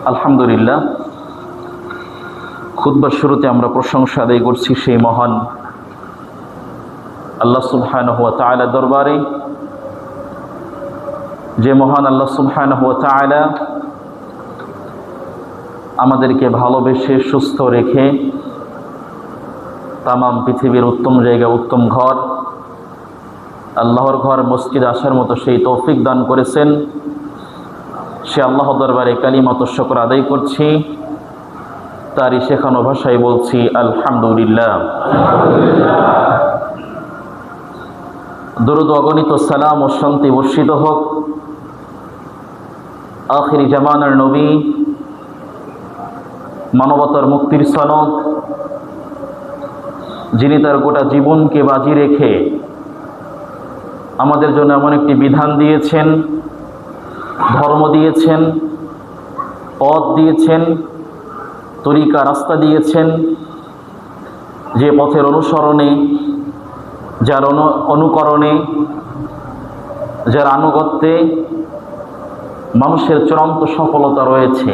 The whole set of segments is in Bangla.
আলহামদুলিল্লাহ, খুতবার শুরুতে আমরা প্রশংসা আদায় করছি সেই মহান আল্লাহ সুবহানাহু ওয়া তাআলা দরবারে, যে মহান আল্লাহ সুবহানাহু ওয়া তাআলা আমাদেরকে ভালোবেসে সুস্থ রেখে তামাম পৃথিবীর উত্তম জায়গা, উত্তম ঘর, আল্লাহর ঘর মসজিদে আসার মতো সেই তৌফিক দান করেছেন। সে আল্লাহ দরবারে কালিমাত শুকর আদায় করছি, তারই শেখানো ভাষায় বলছি আলহামদুলিল্লাহ। দরুদ অগণিত সালাম ও শান্তি বর্ষিত হোক আখিরি জামানার নবী, মানবতার মুক্তির সনদ, যিনি তার গোটা জীবনকে বাজি রেখে আমাদের জন্য এমন একটি বিধান দিয়েছেন, ধর্ম দিয়েছেন, পথ দিয়েছেন, তরিকা রাস্তা দিয়েছেন, যে পথের অনুসরণে, যার অনুকরণে, যার আনুগত্যে মানুষের চূড়ান্ত সফলতা রয়েছে,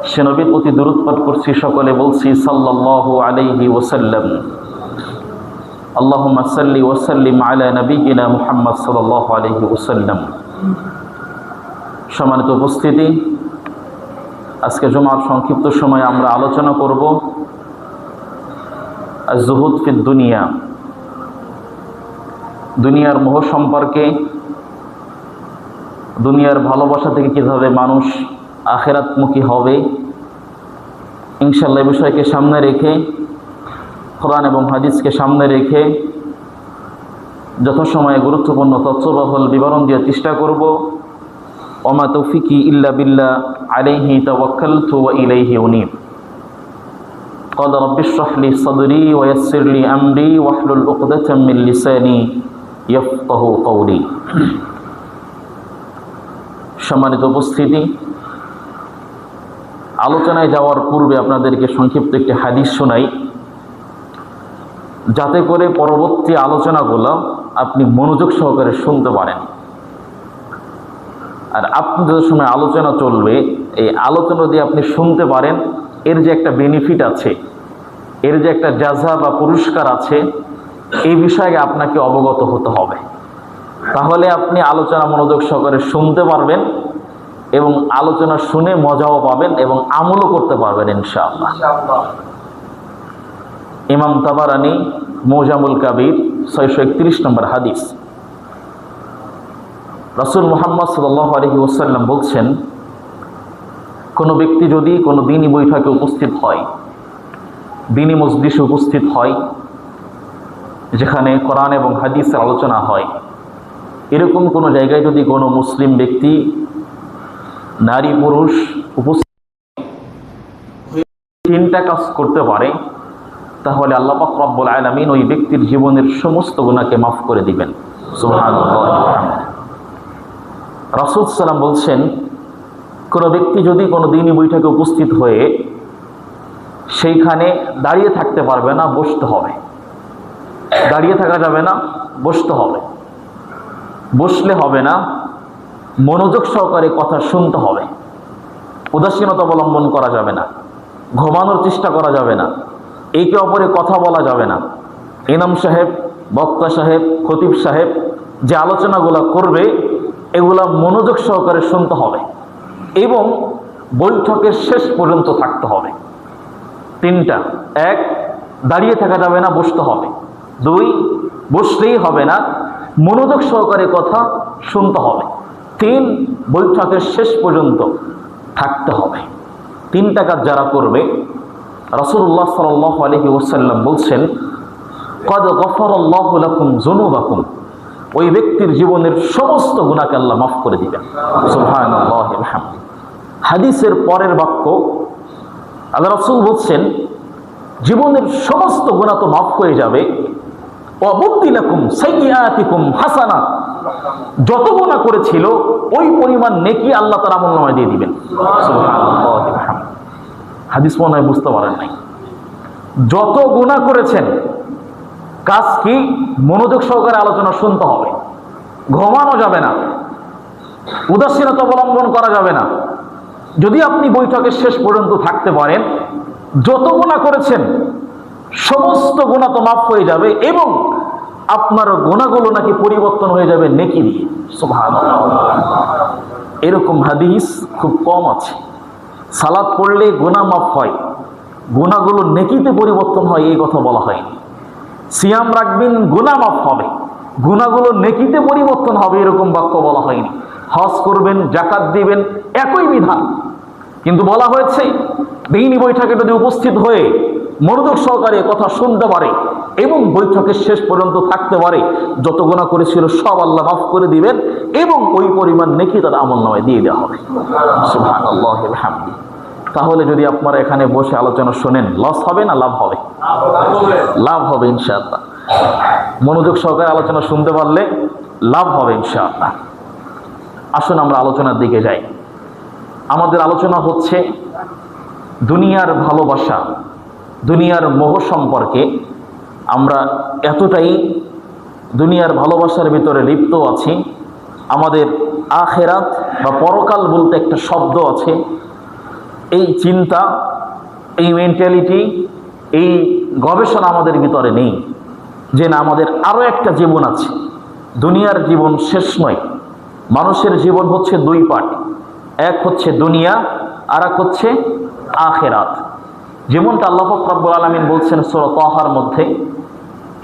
সে নবীর প্রতি দুরূদ পাঠ করছি, সকলে বলছি সাল্লাল্লাহু আলাইহি ওয়াসাল্লাম। আল্লাহুম্মা সাল্লি ওয়া সাল্লিম আলা নাবিয়িনা মুহাম্মদ সাল্লাল্লাহু আলাইহি ওয়াসাল্লাম। সম্মানিত উপস্থিতি, আজকে জুমার সংক্ষিপ্ত সময়ে আমরা আলোচনা করব আজ-জুহুদ ফিদ দুনিয়া, দুনিয়ার মোহ সম্পর্কে, দুনিয়ার ভালোবাসা থেকে কীভাবে মানুষ আখিরাতমুখী হবে। ইনশাআল্লাহ বিষয়কে সামনে রেখে, কোরআন এবং হাদিসকে সামনে রেখে যথাসময়ে গুরুত্বপূর্ণ তথ্যবহুল বিবরণ দেওয়ার চেষ্টা করব। ওমা তৌফিকি ইল্লা বিল্লাহ আলাইহি তাওয়াক্কালতু ওয়া ইলাইহি উনীব। ক্বালা রাব্বি ইশরাহ লি সাদরি ওয়া ইয়াসসির লি আমরি ওয়াহলুল উকদাতাম মিন লিসানি ইয়াফকাহু কওলি। সম্মানিত উপস্থিতি, আলোচনায় যাওয়ার পূর্বে আপনাদেরকে সংক্ষিপ্ত একটি হাদিস শোনাই, যাতে করে পরবর্তী আলোচনাগুলো আপনি মনোযোগ সহকারে শুনতে পারেন। আর আপনাদের সময় আলোচনা চলবে, এই আলোচনা দিয়ে আপনি শুনতে পারেন, এর যে একটা বেনিফিট আছে, এর যে একটা জাযা বা পুরস্কার আছে, এই বিষয়ে আপনাকে অবগত হতে হবে। তাহলে আপনি আলোচনা মনোযোগ সহকারে শুনতে পারবেন এবং আলোচনা শুনে মজাও পাবেন এবং আমলও করতে পারবেন ইনশাআল্লাহ। ইমাম তাবারানী মুজামুল কাবির 631 নম্বর হাদিস। রাসূল মুহাম্মদ সাল্লাল্লাহু আলাইহি ওয়াসাল্লাম বলছেন, কোনো ব্যক্তি যদি কোনো দ্বীনি বৈঠকে উপস্থিত হয়, দ্বীনি মজলিসে উপস্থিত হয়, যেখানে কোরআন এবং হাদিসের আলোচনা হয়, এরকম কোনো জায়গায় যদি কোনো মুসলিম ব্যক্তি, নারী পুরুষ উপস্থিত তিনটা কাজ করতে পারে, তাহলে আল্লাহ পাক রব্বুল আলামিন ওই ব্যক্তির জীবনের সমস্ত গুনাহকে মাফ করে দিবেন। সুবহানাল্লাহ। রাসূল সাল্লাম বলছেন, কোনো ব্যক্তি যদি কোনো দ্বীনি বৈঠকে উপস্থিত হয়ে সেইখানে দাঁড়িয়ে থাকতে পারবে না, বসতে হবে। দাঁড়িয়ে থাকা যাবে না, বসতে হবে। বসলে হবে না, মনোযোগ সহকারে কথা শুনতে হবে। উদাসীনতা অবলম্বন করা যাবে না, ঘুমানোর চেষ্টা করা যাবে না, একে অপরে কথা বলা যাবে না। ইমাম সাহেব, বক্তা সাহেব, খতিব সাহেব যে আলোচনাগুলো করবে, এগুলা মনোযোগ সহকারে শুনতে হবে এবং বৈঠকের শেষ পর্যন্ত থাকতে হবে। তিনটা: এক, দাঁড়িয়ে থাকা যাবে না, বসতে হবে। দুই, বসলেই হবে না, মনোযোগ সহকারে কথা শুনতে হবে। তিন, বৈঠকের শেষ পর্যন্ত থাকতে হবে। তিনটা কাজ যারা করবে, রাসূলুল্লাহ সাল্লাল্লাহু আলাইহি ওয়াসাল্লাম বলছেন, ক্বাদ গফারাল্লাহু লাকুম যুনুবাকুম, ওই ব্যক্তির জীবনের সমস্ত গুনাহকে আল্লাহ মাফ করে দিবেন। সুবহানাল্লাহি ওয়া বিহামদিহি। হাদিসের পরের বাক্য, আল্লাহ রাসূল বলছেন, জীবনের সমস্ত গুনাহ তো মাফ হয়ে যাবে, ওয়া বুদ্দিলাকুম সাইয়্যাতিকুম হাসানা, যত গুনাহ করেছিল ওই পরিমাণ নেকি আল্লাহ তাআলা আমলনামায় দিয়ে দিবেন। সুবহানাল্লাহি ওয়া বিহামদিহি। হাদিস মনে হয় বুঝতে পারেন নাই। যত গুনাহ করেছেন, কাজ কি? মনোযোগ সহকারে আলোচনা শুনতে হবে, ঘুমানো যাবে না, উদাসীনতা অবলম্বন করা যাবে না, যদি আপনি বৈঠকের শেষ পর্যন্ত থাকতে পারেন, যত গুনাহ করেছেন সমস্ত গুনাহ তো মাফ হয়ে যাবে এবং আপনার গুনাহগুলো নাকি পরিবর্তন হয়ে যাবে নেকি দিয়ে। সুবহানাল্লাহ। এরকম হাদিস খুব কম আছে। সালাত পড়লে গুনাহ মাফ হয়, গুনাহগুলো নেকিতে পরিবর্তন হয়, এই কথা বলা হয়নি। সিয়াম রাখবেন, গুনাহ মাফ হবে, গুনাহগুলো নেকিতে পরিবর্তন হবে, এরকম বাক্য বলা হয়নি। হজ করবেন, যাকাত দিবেন, একই বিধান, কিন্তু বলা হয়েছে দিনী বৈঠকে যদি উপস্থিত হয়ে মনোযোগ সহকারে কথা শুনতে পারে এবং বৈঠকের শেষ পর্যন্ত থাকতে পারে, যত গুনাহ করেছিল সব আল্লাহ মাফ করে দিবেন এবং ওই পরিমাণ নেকি তার আমলনামায় দিয়ে দেওয়া হবে। সুবহানাল্লাহি ওয়া বিহামদিহি। তাহলে যদি আপনারা এখানে বসে আলোচনা শোনেন, লস হবে না লাভ হবে? লাভ হবে ইনশাআল্লাহ। মনোযোগ সহকারে আলোচনা শুনতে পারলে লাভ হবে ইনশাআল্লাহ। আসুন আমরা আলোচনার দিকে যাই। আমাদের আলোচনা হচ্ছে দুনিয়ার ভালোবাসা, দুনিয়ার মোহ সম্পর্কে। আমরা এতটাই দুনিয়ার ভালোবাসার ভিতরে লিপ্ত আছি, আমাদের আখেরাত বা পরকাল বলতে একটা শব্দ আছে, এই চিন্তা, এই মেন্টালিটি, এই গবেষণা আমাদের ভিতরে নেই যে না, আমাদের আরও একটা জীবন আছে। দুনিয়ার জীবন শেষ নয়। মানুষের জীবন হচ্ছে দুই পার্ট, এক হচ্ছে দুনিয়া আর এক হচ্ছে আখেরাত। যেমনটা আল্লাহ পাক রব্বুল আলামিন বলছেন সূরা তাহার মধ্যে,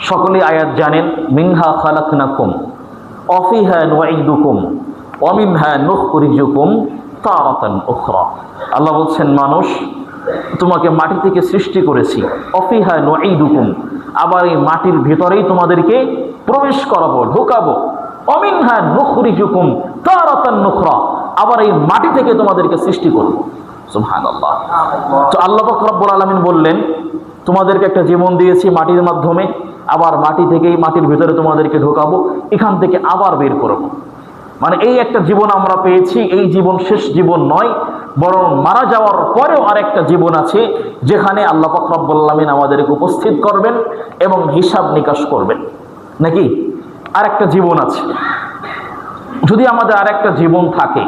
সকলেই আয়াত জানেন, মিনহা খালাকনাকুম ওয়া ফিহা নুঈদুকুম ওয়া মিনহা নুখরিজুকুম তারাতান উখরা। আল্লাহ বলছেন, মানুষ, তোমাকে মাটি থেকে সৃষ্টি করেছি, ওয়া ফিহা নুঈদুকুম, আবার এই মাটির ভিতরেই তোমাদেরকে প্রবেশ করাবো, ঢোকাবো, ওয়া মিনহা নুখরিজুকুম তারাতান উখরা, আবার এই মাটি থেকে তোমাদেরকে সৃষ্টি করব। সুবহানাল্লাহ। তো আল্লাহ পাক রব্বুল আলামিন বললেন, তোমাদেরকে একটা জীবন দিয়েছি মাটির মাধ্যমে, আবার মাটি থেকেই মাটির ভিতরে তোমাদেরকে ঢোকাবো, এখান থেকে আবার বের করব। মানে এই একটা জীবন আমরা পেয়েছি, এই জীবন শেষ জীবন নয়, বরং মারা যাওয়ার পরেও আরেকটা জীবন আছে, যেখানে আল্লাহ পাক রব্বুল আলামিন আমাদেরকে উপস্থিত করবেন এবং হিসাব নিকাশ করবেন। নাকি আরেকটা জীবন আছে? যদি আমাদের আরেকটা জীবন থাকে,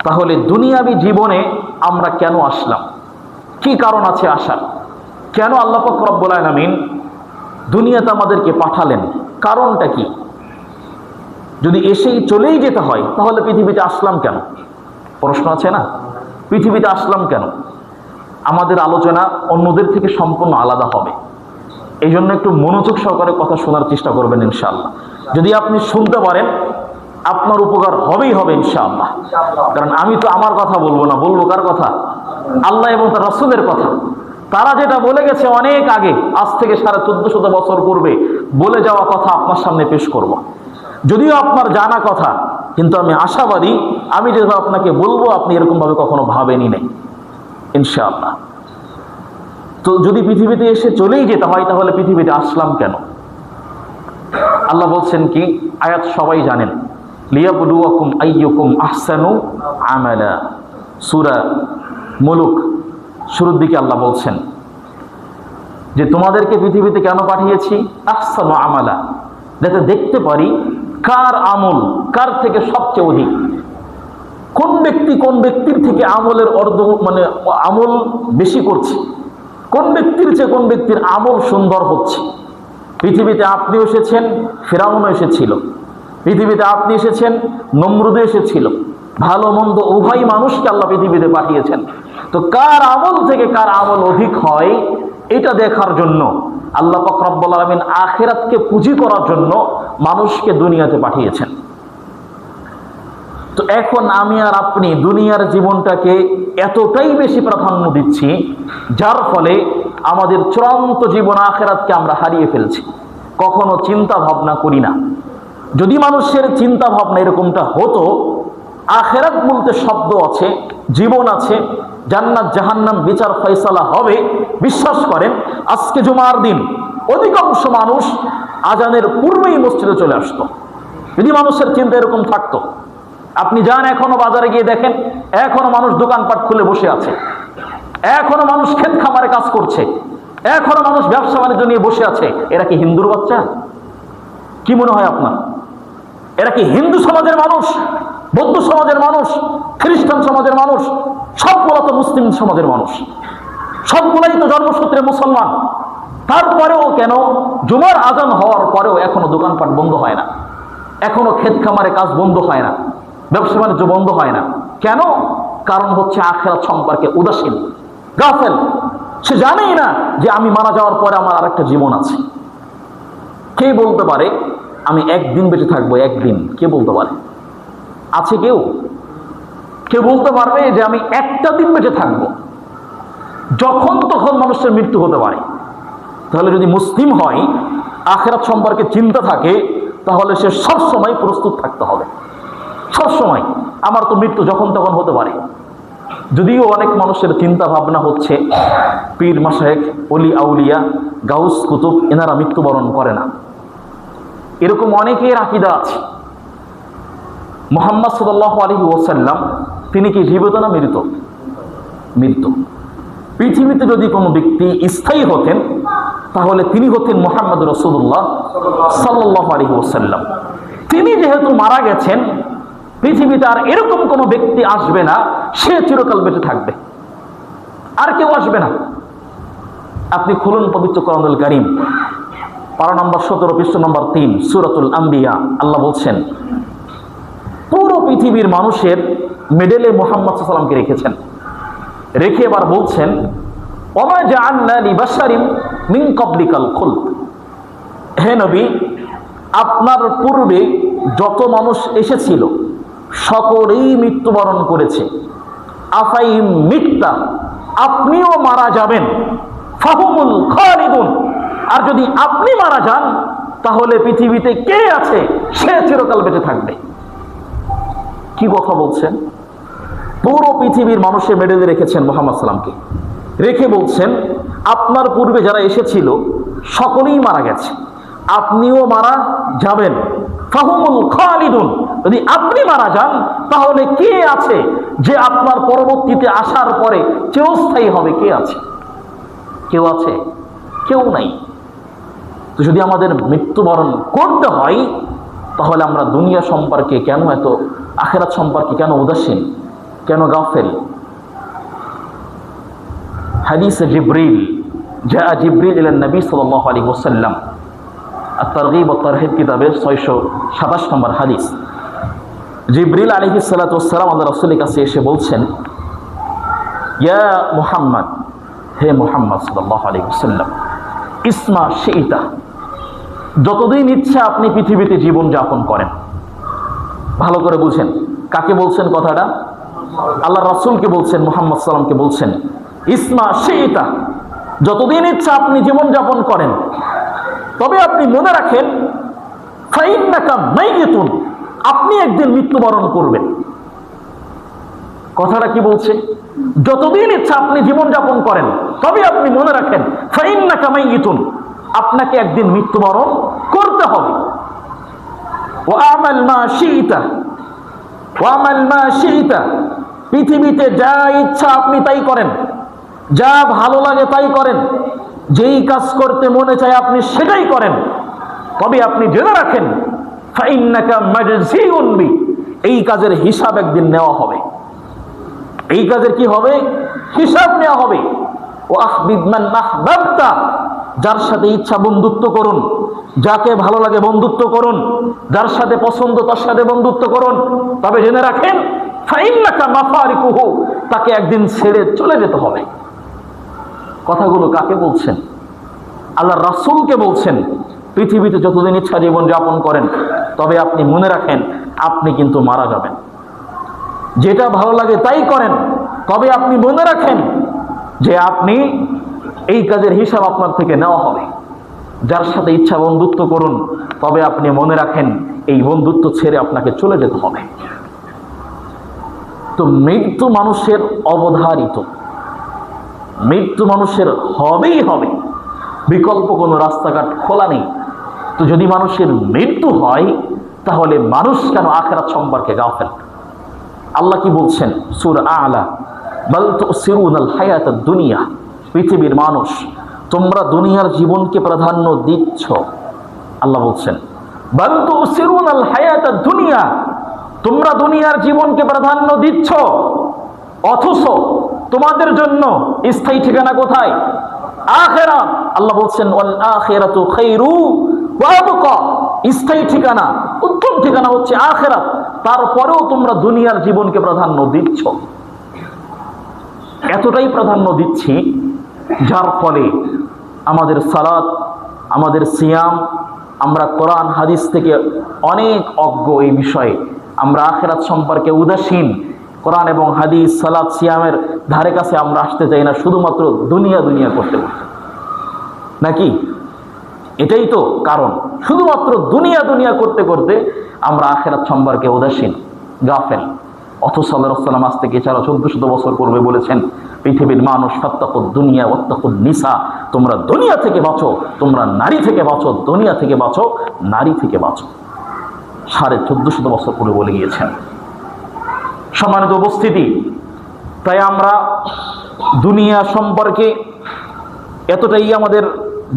তাহলে দুনিয়াবি জীবনে আমরা কেন আসলাম? কি কারণ আছে আসার? কেন আল্লাহ পাক রব্বুল আলামিন দুনিয়াতে আমাদেরকে পাঠালেন? কারণটা কি? যদি এসেই চলেই যেতে হয়, তাহলে পৃথিবীতে আসলাম কেন? প্রশ্ন আছে না, পৃথিবীতে আসলাম কেন? আমাদের আলোচনা অন্যদের থেকে সম্পূর্ণ আলাদা হবে, এই জন্য একটু মনোযোগ সহকারে কথা শোনার চেষ্টা করবেন ইনশাআল্লাহ। যদি আপনি শুনতে পারেন, আপনার উপকার হবেই হবে ইনশাআল্লাহ। কারণ আমি তো আমার কথা বলবো না, বলবো কার কথা? আল্লাহ এবং তার রাসূলের কথা। তারা যেটা বলে গেছে অনেক আগে, আজ থেকে 1450 বছর পূর্বে বলে যাওয়া কথা আপনার সামনে পেশ করব। যদিও আপনার জানা কথা, কিন্তু আমি আশাবাদী, আমি যেটা আপনাকে বলবো আপনি এরকম ভাবে কখনো ভাবেনি নাই ইনশাআল্লাহ। তো যদি পৃথিবীতে এসে চলেই যেতে হয়, তাহলে পৃথিবীতে আসলাম কেন? আল্লাহ বলছেন কি, আয়াত সবাই জানেন, লিয়াবলুয়াকুম আইয়ুকুম আহসানু আমালা। সূরা মুলুক শুরুর দিকে আল্লাহ বলছেন যে তোমাদেরকে পৃথিবীতে কেন পাঠিয়েছি? আহসানু আমালা, যাতে দেখতে পারি কার আমল কার থেকে সবচেয়ে অধিক, কোন ব্যক্তি কোন ব্যক্তির থেকে আমলের আমল বেশি করছে, কোন ব্যক্তির চেয়ে কোন ব্যক্তির আমল সুন্দর হচ্ছে। পৃথিবীতে আপনি এসেছেন, ফিরাউনও এসেছিল, পৃথিবীতে আপনি এসেছেন, নমরুদও এসেছিল, ভালো মন্দ উভয় মানুষকে আল্লাহ পৃথিবীতে পাঠিয়েছেন। তো কার আমল থেকে কার আমল অধিক হয়, এটা দেখার জন্য আল্লাহ পাক রব্বুল আলামিন আখিরাতকে পুঁজি করার জন্য মানুষকে দুনিয়াতে পাঠিয়েছেন। তো এখন আমি আর আপনি দুনিয়ার জীবনটাকে এতটাই বেশি প্রাধান্য দিচ্ছি, যার ফলে আমাদের চূড়ান্ত জীবন আখিরাতকে আমরা হারিয়ে ফেলছি, কখনো চিন্তা ভাবনা করি না। যদি মানুষের চিন্তা ভাবনা এরকমটা হতো, আখিরাত বলতে শব্দ আছে, জীবন আছে, জান্নাত জাহান্নাম বিচার ফয়সালা হবে, বিশ্বাস করেন আজকে জুমার দিন অধিকাংশ মানুষ আজানের পূর্বেই মসজিদে চলে আসতো। যদি মানুষের চিন্তা এরকম থাকতো, আপনি যান এখনো বাজারে গিয়ে দেখেন, এখনো মানুষ দোকানপাট খুলে বসে আছে, এখনো মানুষ ক্ষেত খামারে কাজ করছে, এখনো মানুষ ব্যবসা বাণিজ্য নিয়ে বসে আছে। এরা কি হিন্দুর বাচ্চা? কি মনে হয় আপনার? এরা কি হিন্দু সমাজের মানুষ? বৌদ্ধ সমাজের মানুষ, খ্রিস্টান সমাজের মানুষ, সবগুলো তো মুসলিম সমাজের মানুষ, সবগুলাই তো জন্মসূত্রে মুসলমান। তারপরেও কেন জুমার আজান হওয়ার পরেও এখনো দোকানপাট বন্ধ হয় না, এখনো ক্ষেত খামারে কাজ বন্ধ হয় না, ব্যবসা বাণিজ্য বন্ধ হয় না? কেন? কারণ হচ্ছে আখিরাত সম্পর্কে উদাসীন, গাফেল। সে জানেই না যে আমি মারা যাওয়ার পরে আমার আরেকটা জীবন আছে। কে বলতে পারে আমি একদিন বেঁচে থাকবো? একদিন কে বলতে পারে? আছে কেউ? কেউ বলতে পারবে যে আমি একটা দিন বেঁচে থাকবো? যখন তখন মানুষের মৃত্যু হতে পারে। তাহলে যদি মুসলিম হয়, আখিরাত সম্পর্কে চিন্তা থাকে, তাহলে সে সবসময় প্রস্তুত থাকতে হবে। সবসময় আমার তো মৃত্যু যখন তখন হতে পারে। যদিও অনেক মানুষের চিন্তা ভাবনা হচ্ছে পীর মাশায়েখ, ওলি আউলিয়া, গাউস কুতুব এনারা মৃত্যুবরণ করে না, এরকম অনেকের আকীদা আছে। মুহাম্মদ সাল্লাল্লাহু আলাইহি ওয়াসাল্লাম তিনি কি জীবিত না মৃত? মৃত। পৃথিবীতে যদি কোনো ব্যক্তি স্থায়ী হতেন তাহলে তিনি হতেন মুহাম্মদ রাসূলুল্লাহ সাল্লাল্লাহু আলাইহি ওয়াসাল্লাম। তিনি যেহেতু মারা গেছেন, পৃথিবীতে আর এরকম কোনো ব্যক্তি আসবে না, সে চিরকাল বেঁচে থাকবে, আর কেউ আসবে না। আপনি খুলুন পবিত্র কোরআনুল কারীম, পারা নম্বর 17 পৃষ্ঠা নম্বর 3 সূরাতুল আম্বিয়া। আল্লাহ বলছেন পুরো পৃথিবীর মানুষের মেডেলে মুহাম্মদ সাল্লাল্লাহু আলাইহি ওয়াসাল্লামকে রেখেছেন। রেখে এবার বলছেন ওমা জাআলনা লিবাশারিন মিন ক্বাবলিকাল খুলদ, হে নবী আপনার পূর্বে যত মানুষ এসেছিল সকলেই মৃত্যুবরণ করেছে। আফাইম মিত্তা, আপনিও মারা যাবেন, ফাহুমুল খালিদুন, আর যদি আপনি মারা যান তাহলে পৃথিবীতে কে আছে সে চিরকাল বেঁচে থাকবে। কি কথা বলছেন? পুরো পৃথিবীর মানুষের মেডেলে রেখেছেন মুহাম্মদ সাল্লামকে, রেখে বলছেন আপনার পূর্বে যারা এসেছিল সকলেই মারা গেছে, আপনিও মারা যাবেন, ফাহুমুল খালিদুন, যদি আপনি মারা যান তাহলে কে আছে যে আপনার পরবর্তীতে আসার পরে চিরস্থায়ী হবে? কে আছে? কেউ আছে? কেউ নাই। তো যদি আমাদের মৃত্যুবরণ করতে হয় তাহলে আমরা দুনিয়া সম্পর্কে কেন এত, আখিরাত সম্পর্কে কেন উদাসীন, কেন গাফেল? হাদিসে জিবরিল, যা জিবরিল ইলা নবী সাল্লাল্লাহু আলাইহি ওয়াসাল্লাম, আত-তারগীব ওয়াত তারহিব কিতাবের 627 নম্বর হাদিস। জিবরিল আলাইহিস সালাতু ওয়াস সালাম আল্লাহর রাসূলের কাছে এসে বলছেন, ইয়া মুহাম্মদ, হে মুহাম্মদ সাল্লাল্লাহু আলাইহি ওয়াসাল্লাম, ইসমা শিইতা, যতদিন ইচ্ছা আপনি পৃথিবীতে জীবন যাপন করেন। ভালো করে বুঝেন কাকে বলছেন কথাটা? আল্লাহ রাসূলকে বলছেন, মুহাম্মদ সাল্লামকে বলছেন ইসমা শিইতা, যতদিন ইচ্ছা আপনি জীবন যাপন করেন, তবে আপনি মনে রাখেন ফাইন্নাকা মাইয়িতুন, আপনি একদিন মৃত্যুবরণ করবেন। কথাটা কি বলছে? যতদিন ইচ্ছা আপনি জীবন যাপন করেন, তবে আপনি মনে রাখেন ফাইন্নাকা মাইয়িতুন, আপনাকে একদিন মৃত্যুবরণ করতে হবে। ওয়া আমাল মা শিইতা, ওয়া আমাল মা শিইতা, পৃথিবীতে যা ইচ্ছা আপনি তাই করেন, যা ভালো লাগে তাই করেন, যেই কাজ করতে মনে চায় আপনি সেটাই করেন, তবে আপনি জেনে রাখেন ফাইন্নাকা মাজজিউন বি, এই কাজের হিসাব একদিন নেওয়া হবে। এই কাজের কি হবে? হিসাব নেওয়া হবে। ওয়া আহবিব মান আহবাবতা, যার সাথে ইচ্ছা বন্ধুত্ব করুন, যাকে ভালো লাগে বন্ধুত্ব করুন, যার সাথে পছন্দ তার সাথে বন্ধুত্ব করুন, তবে জেনে রাখেন ফাইন্নাকা মাফারিকুহু, তাকে একদিন ছেড়ে চলে যেতে হবে। কথাগুলো কাকে বলছেন? আল্লাহর রাসূলকে বলছেন, পৃথিবীতে যতদিন ইচ্ছা জীবন যাপন করেন, তবে আপনি মনে রাখেন আপনি কিন্তু মারা যাবেন। যেটা ভালো লাগে তাই করেন, তবে আপনি মনে রাখেন যে আপনি এই কাজের হিসাব আপনার থেকে নেওয়া হবে। যার সাথে ইচ্ছা বন্ধুত্ব করুন, তবে আপনি মনে রাখেন এই বন্ধুত্ব ছেড়ে আপনাকে চলে যেতে হবে। তো মৃত্যু মানুষের অবধারিত, মৃত্যু মানুষের হবেই হবে, বিকল্প কোনো রাস্তাঘাট খোলা নেই। তো যদি মানুষের মৃত্যু হয় তাহলে মানুষ কেন আখিরাত সম্পর্কে গাফেল? আল্লাহ কি বলছেন সূরা আ'লা, বাল তুসিরুনাল হায়াতাদ দুনিয়া, পৃথিবীর মানুষ তোমরা দুনিয়ার জীবনকে প্রাধান্য দিচ্ছ। আল্লাহ বলছেন বাল তুসিরুনাল হায়াতাদ দুনিয়া তোমরা দুনিয়ার জীবনকে প্রাধান্য দিচ্ছ, অথচ তোমাদের জন্য স্থায়ী ঠিকানা কোথায়? আখিরাত। আল্লাহ বলছেন ওয়াল আখিরাতু খায়রু ওয়া আবকা, স্থায়ী ঠিকানা, উত্তম ঠিকানা হচ্ছে আখিরাত। তারপরেও তোমরা দুনিয়ার জীবনকে প্রাধান্য দিচ্ছ। এতটাই প্রাধান্য দিচ্ছি যার ফলে আমাদের সালাত, আমাদের সিয়াম, আমরা কোরআন হাদিস থেকে অনেক অজ্ঞ এই বিষয়ে। আমরা আখিরাত সম্পর্কে উদাসীন। কোরআন এবং হাদিস, সালাত, সিয়ামের ধারে কাছে আমরা আসতে চাই না, শুধুমাত্র দুনিয়া দুনিয়া করতে করতে। নাকি এটাই তো কারণ? শুধুমাত্র দুনিয়া দুনিয়া করতে করতে আমরা আখিরাত সম্পর্কে উদাসীন, গাফেল। অথচ আল্লাহ রাসূল আজ থেকে 1400 বছর পূর্বে বলেছেন, পৃথিবীর মানুষ ফাত্তাকুদ দুনিয়া ওয়াত্তাকুন নিসা, তোমরা দুনিয়া থেকে বাঁচো, তোমরা নারী থেকে বাঁচো, দুনিয়া থেকে বাঁচো, নারী থেকে বাঁচো। 1450 বছর পূর্বে বলে গিয়েছেন। সম্মানিত উপস্থিতি, তাই আমরা দুনিয়া সম্পর্কে এতটাই আমাদের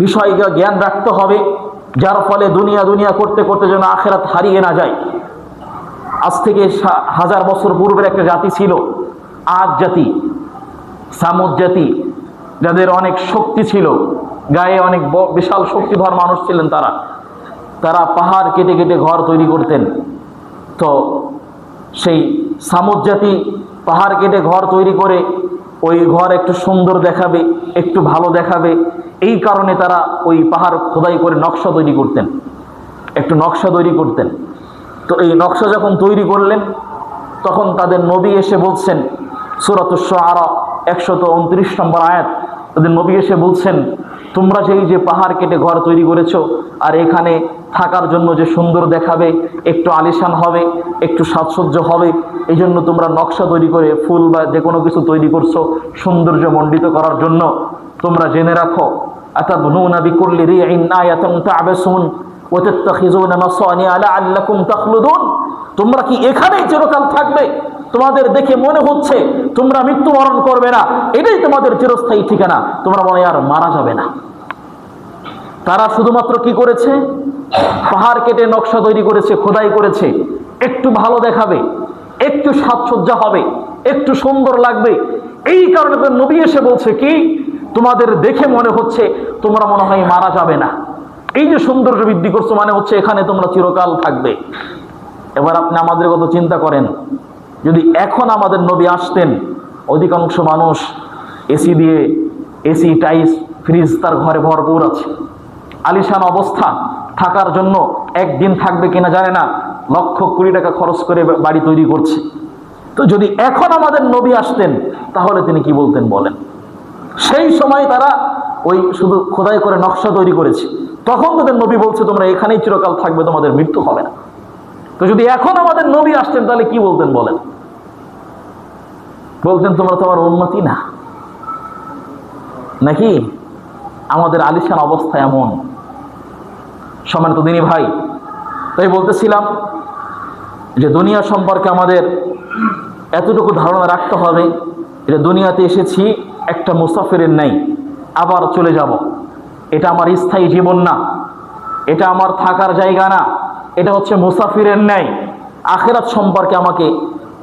বিষয়টা জ্ঞান রাখতে হবে, যার ফলে দুনিয়া দুনিয়া করতে করতে যেন আখিরাত হারিয়ে না যায়। আজ থেকে 1000 বছর পূর্বের একটা জাতি ছিল, আদ জাতি, সামুদ জাতি, যাদের অনেক শক্তি ছিল, গায়ে অনেক বিশাল শক্তিধর মানুষ ছিলেন। তারা পাহাড় কেটে কেটে ঘর তৈরি করতেন। তো সেই সামুদ জাতি পাহাড় কেটে ঘর তৈরি করে ওই ঘর একটু সুন্দর দেখাবে, একটু ভালো দেখাবে, এই কারণে তারা ওই পাহাড় খোদাই করে নকশা তৈরি করতেন, একটু নকশা তৈরি করতেন। তো এই নকশা যখন তৈরি করলেন, তখন তাদের নবী এসে বলছেন, সূরাতুশ শুআরা 129 নম্বর আয়াত, তাদের নবী এসে বলছেন, তোমরা যে পাহাড় কেটে ঘর তৈরি করেছো, আর এখানে থাকার জন্য যে সুন্দর দেখাবে, একটু আলিশান হবে, একটু সাজসজ্জ হবে, এই জন্য তোমরা নকশা তৈরি করে ফুল বা যে কোনো কিছু তৈরি করছো সৌন্দর্য মণ্ডিত করার জন্য। তোমরা জেনে রাখো, আতাবনুনা বিকুল্লি রিইন আয়াতান তা'বাসুন ওয়া তাত্তাখিজুনা মাসানিআ লাআল্লাকুম তাখলুদুন, তোমরা কি এখানেই চিরকাল থাকবে? তোমাদের দেখে মনে হচ্ছে তোমরা মৃত্যুবরণ করবে না, এটাই তোমাদের চিরস্থায়ী ঠিকানা, তোমরা মনে আর মারা যাবে না। তারা শুধুমাত্র কি করেছে? পাহাড় কেটে নকশা তৈরি করেছে, খোদাই করেছে, একটু ভালো দেখাবে, একটু সাজসজ্জা হবে, একটু সুন্দর লাগবে, এই কারণে তো নবী এসে বলছে কি, তোমাদের দেখে মনে হচ্ছে তোমরা মনে হয় মারা যাবে না, এই যে সৌন্দর্য বৃদ্ধি করছো মানে হচ্ছে এখানে তোমরা চিরকাল থাকবে। এবার আপনি আমাদের কথা চিন্তা করেন, যদি এখন আমাদের নবী আসতেন, অধিকাংশ মানুষ এসি দিয়ে, এসি, টাইলস, ফ্রিজ তার ঘরে ভরপুর আছে, আলিশান অবস্থা, থাকার জন্য একদিন থাকবে কিনা জানে না, লক্ষ কোটি টাকা খরচ করে বাড়ি তৈরি করছে। তো যদি এখন আমাদের নবী আসতেন, তাহলে তিনি কি বলতেন বলেন? সেই সময় তারা ওই শুধু খোদাই করে নকশা তৈরি করেছে, তখন তাদের নবী বলছে তোমরা এখানেই চিরকাল থাকবে, তোমাদের মৃত্যু হবে না। তো যদি এখন আমাদের নবী আসতেন, তাহলে কি বলতেন বলেন? বলতেন তোমরা তোমার উম্মতি না, নাকি? আমাদের আলিশান অবস্থা এমন। সম্মানিত দিনী ভাই, তাই বলতেছিলাম যে দুনিয়া সম্পর্কে আমাদের এতটুকু ধারণা রাখতে হবে যে দুনিয়াতে এসেছি একটা মুসাফিরের ন্যায়, আবার চলে যাব। এটা আমার স্থায়ী জীবন না, এটা আমার থাকার জায়গা না, এটা হচ্ছে মুসাফিরের ন্যায়। আখিরাত সম্পর্কে আমাকে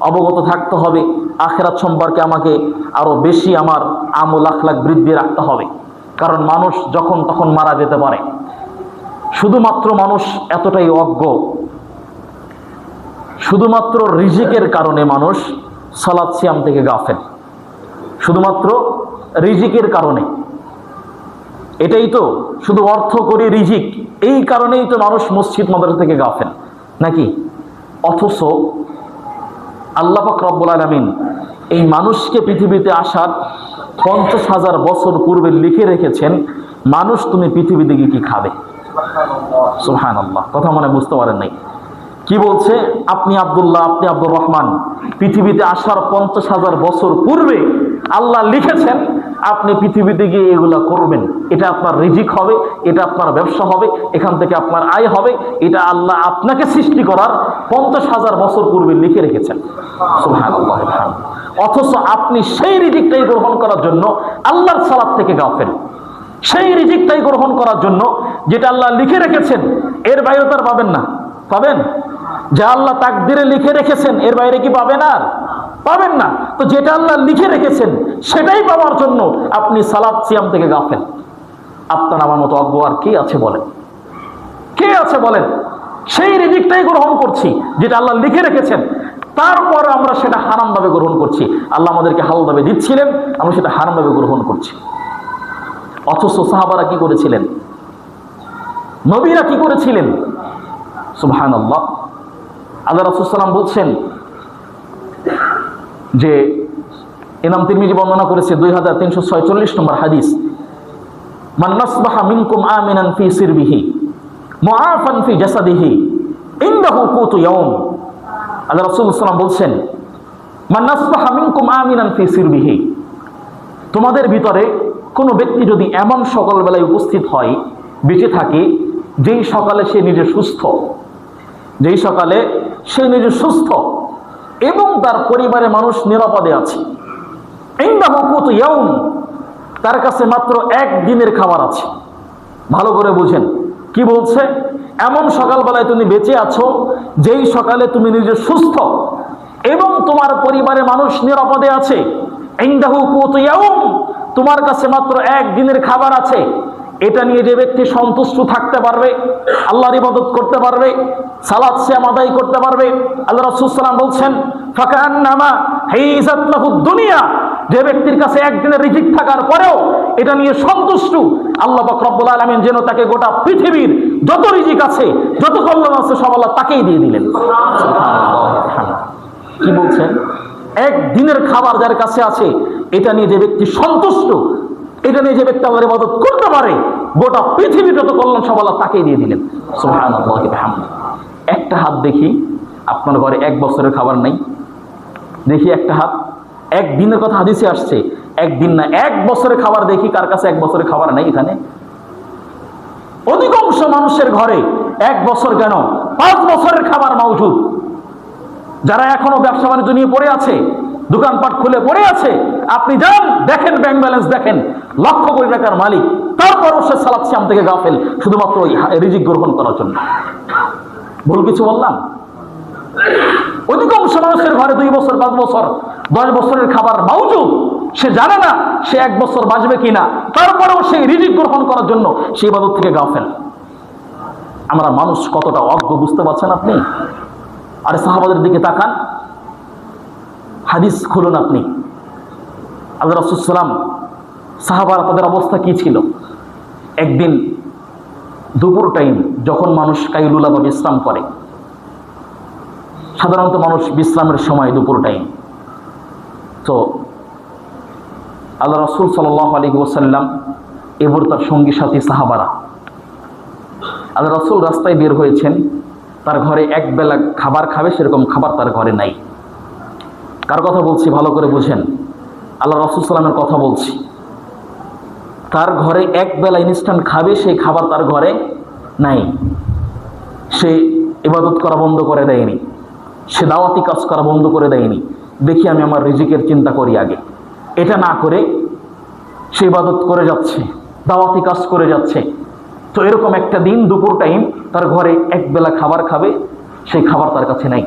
অবগত থাকতে হবে, আখিরাত সম্পর্কে আমাকে আরো বেশি আমার আমল আখলাক বৃদ্ধি রাখতে হবে, কারণ মানুষ যখন তখন মারা যেতে পারে। শুধুমাত্র মানুষ এতটাই অজ্ঞ, শুধুমাত্র রিজিকের কারণে মানুষ সালাত সিয়াম থেকে গাফেল, শুধুমাত্র রিজিকের কারণে। এটাই তো, শুধু অর্থ করি রিজিক, এই কারণেই তো মানুষ মসজিদ মাদ্রাসা থেকে গাফেল, নাকি? অথচ আল্লাহ পাক রব্বুল আলামিন এই মানুষকে পৃথিবীতে আসার 50,000 বছর পূর্বে লিখে রেখেছেন, মানুষ তুমি পৃথিবী থেকে কি খাবে। সুবহানাল্লাহ, কথা মনে বুঝতে পারেন নাই? কি বলছে? আপনি আব্দুল্লাহ, আপনি আব্দুর রহমান, পৃথিবীতে আসার 50,000 বছর পূর্বে আল্লাহ লিখেছেন আপনি পৃথিবীতে গিয়ে এগুলা করবেন, এটা আপনার রিজিক হবে, এটা আপনার ব্যবসা হবে, এখান থেকে আপনার আয় হবে, এটা আল্লাহ আপনাকে সৃষ্টি করার 50,000 বছর পূর্বে লিখে রেখেছেন। সুবহানাল্লাহ। অথচ আপনি সেই রিজিকটাই গ্রহণ করার জন্য আল্লাহর সালাত থেকে গাফেল, সেই রিজিকটাই গ্রহণ করার জন্য যেটা আল্লাহ লিখে রেখেছেন, এর বাইরে তার পাবেন না। পাবেন? যা আল্লাহ তাকদিরে লিখে রেখেছেন এর বাইরে কি পাবেন? আর পাবেন না। তো যেটা আল্লাহ লিখে রেখেছেন সেটাই পাওয়ার জন্য আপনি সালাত সিয়াম থেকে গাফেল। আপনার আমার মতো অজ্ঞ আর কে আছে বলেন? কে আছে বলেন? সেই রিজিকটাই গ্রহণ করছি যেটা আল্লাহ লিখে রেখেছেন, তারপর আমরা সেটা হারাম ভাবে গ্রহণ করছি। আল্লাহ আমাদেরকে হালাল ভাবে দিচ্ছিলেন, আমরা সেটা হারাম ভাবে গ্রহণ করছি। অথচ সাহাবারা কি করেছিলেন? নবীরা কি করেছিলেন? সুবহানাল্লাহ। আল্লাহ রাসূল সাল্লাল্লাহু আলাইহি ওয়াসাল্লাম বলছেন যে, ইমাম তিরমিজি বর্ণনা করেছে 2346 নম্বর হাদিস, মান নাসবাহা মিনকুম আমিনান ফি সিরবিহি মুআফান ফি জাসাদিহি ইনদাহু কুতু ইয়াউম। আল্লাহ রাসূল সাল্লাল্লাহু আলাইহি ওয়াসাল্লাম বলছেন, মান নাসবাহা মিনকুম আমিনান ফি সিরবিহি, তোমাদের ভিতরে কোনো ব্যক্তি যদি এমন সকালবেলায় উপস্থিত হয়, বেঁচে থাকে, যেই সকালে সে নিজে সুস্থ, যেই সকালে সে নিজে সুস্থ এবং তার পরিবারের মানুষ নিরাপদে আছে, ইনদাহু কুতু ইয়াউম, তার কাছে মাত্র একদিনের খাবার আছে। ভালো করে বুঝেন কি বলছে? এমন সকালবেলায় তুমি বেঁচে আছো যেই সকালে তুমি নিজে সুস্থ এবং তোমার পরিবারের মানুষ নিরাপদে আছে। ইনদাহু কুতু ইয়াউম, তোমার কাছে মাত্র একদিনের খাবার আছে। এটা নিয়ে যে ব্যক্তি সন্তুষ্ট থাকতে পারবে, আল্লাহর ইবাদত করতে পারবে, সালাত সিয়াম আদায় করতে পারবে, আল্লাহ রাসূল সাল্লাল্লাহু আলাইহি ওয়াসাল্লাম বলছেন ফাকান্নামা হিজাত লাহুদ দুনিয়া, যে ব্যক্তির কাছে একদিনের রিজিক থাকার পরেও এটা নিয়ে সন্তুষ্ট, আল্লাহ পাক রব্বুল আলামিন যেন তাকে গোটা পৃথিবীর যত রিজিক আছে, যত কল্যাণ আছে সব আল্লাহ তাকেই দিয়ে দিলেন। কি বলছেন? একদিনের খাবার যার কাছে আছে, এটা নিয়ে যে ব্যক্তি সন্তুষ্ট, এটা নিয়ে যে ব্যক্তি আল্লাহর ইবাদত করতে পারে, গোটা পৃথিবীর যত কল্যাণ সব আল্লাহ তাকেই দিয়ে দিলেন। সুবহানাল্লাহি ওয়া বিহামদিহি। একটা হাত দেখি আপনার ঘরে এক বছরের খাবার নাই, দেখি একটা হাত। একদিনের কথা হাদিসে আসছে, একদিন না, এক বছরের খাবার দেখি কার কাছে এক বছরের খাবার নাই এখানে? অধিকাংশ মানুষের ঘরে এক বছর কেন 5 বছরের খাবার মজুদ। যারা এখনো ব্যবসা বাণিজ্য নিয়ে পড়ে আছে, দোকানপাট খুলে পড়ে আছে, আপনি যান দেখেন, ব্যাংক ব্যালেন্স দেখেন, লক্ষ কোটি টাকার মালিক, তারপরও সে সালাত সিয়াম থেকে গাফেল, শুধুমাত্র ওই রিজিক গ্রহণ করার জন্য। ভুল কিছু বললাম? অধিকাংশ মানুষের ঘরে 2 বছর, 5 বছর, 10 বছরের খাবার মজুদ, সে জানে না সে 1 বছর বাঁচবে কিনা, তারপরেও সেই রিজিক গ্রহণ করার জন্য সেই ইবাদত থেকে গাফেল। আমরা মানুষ কতটা অজ্ঞ বুঝতে পারছেন আপনি? আর সাহাবাদের দিকে তাকান, হাদিস খুলুন আপনি। আল্লাহ রাসূল সাল্লাল্লাহু আলাইহি ওয়াসাল্লাম, সাহাবারা তাদের অবস্থা কি ছিল? একদিন দুপুর টাইম যখন মানুষ কাইলুলা বা বিশ্রাম করে, সাধারণত মানুষ বিশ্রামের সময় দুপুর টাইম, তো আল্লাহ রাসূল সাল্লাল্লাহু আলাইহি ওয়াসাল্লাম এবং তার সঙ্গী সাথী সাহাবারা, আল্লাহ রাসূল রাস্তায় বের হয়েছেন, তার ঘরে এক বেলা খাবার খাবে সেরকম খাবার তার ঘরে নাই। কার কথা বলছি ভালো করে বুঝেন? আল্লাহ রাসূল সাল্লামের কথা বলছি। তার ঘরে এক বেলা ইনস্ট্যান্ট খাবে সেই খাবার তার ঘরে নাই। সে ইবাদত করা বন্ধ করে দেয়নি, সে দাওয়াতি কাজ করা বন্ধ করে দেয়নি, দেখি আমি আমার রিজিকের চিন্তা করি আগে, এটা না করে সে ইবাদত করে যাচ্ছে, দাওয়াতি কাজ করে যাচ্ছে। তো এরকম একটা দিন দুপুর টাইম তার ঘরে এক বেলা খাবার খাবে, সেই খাবার তার কাছে নাই।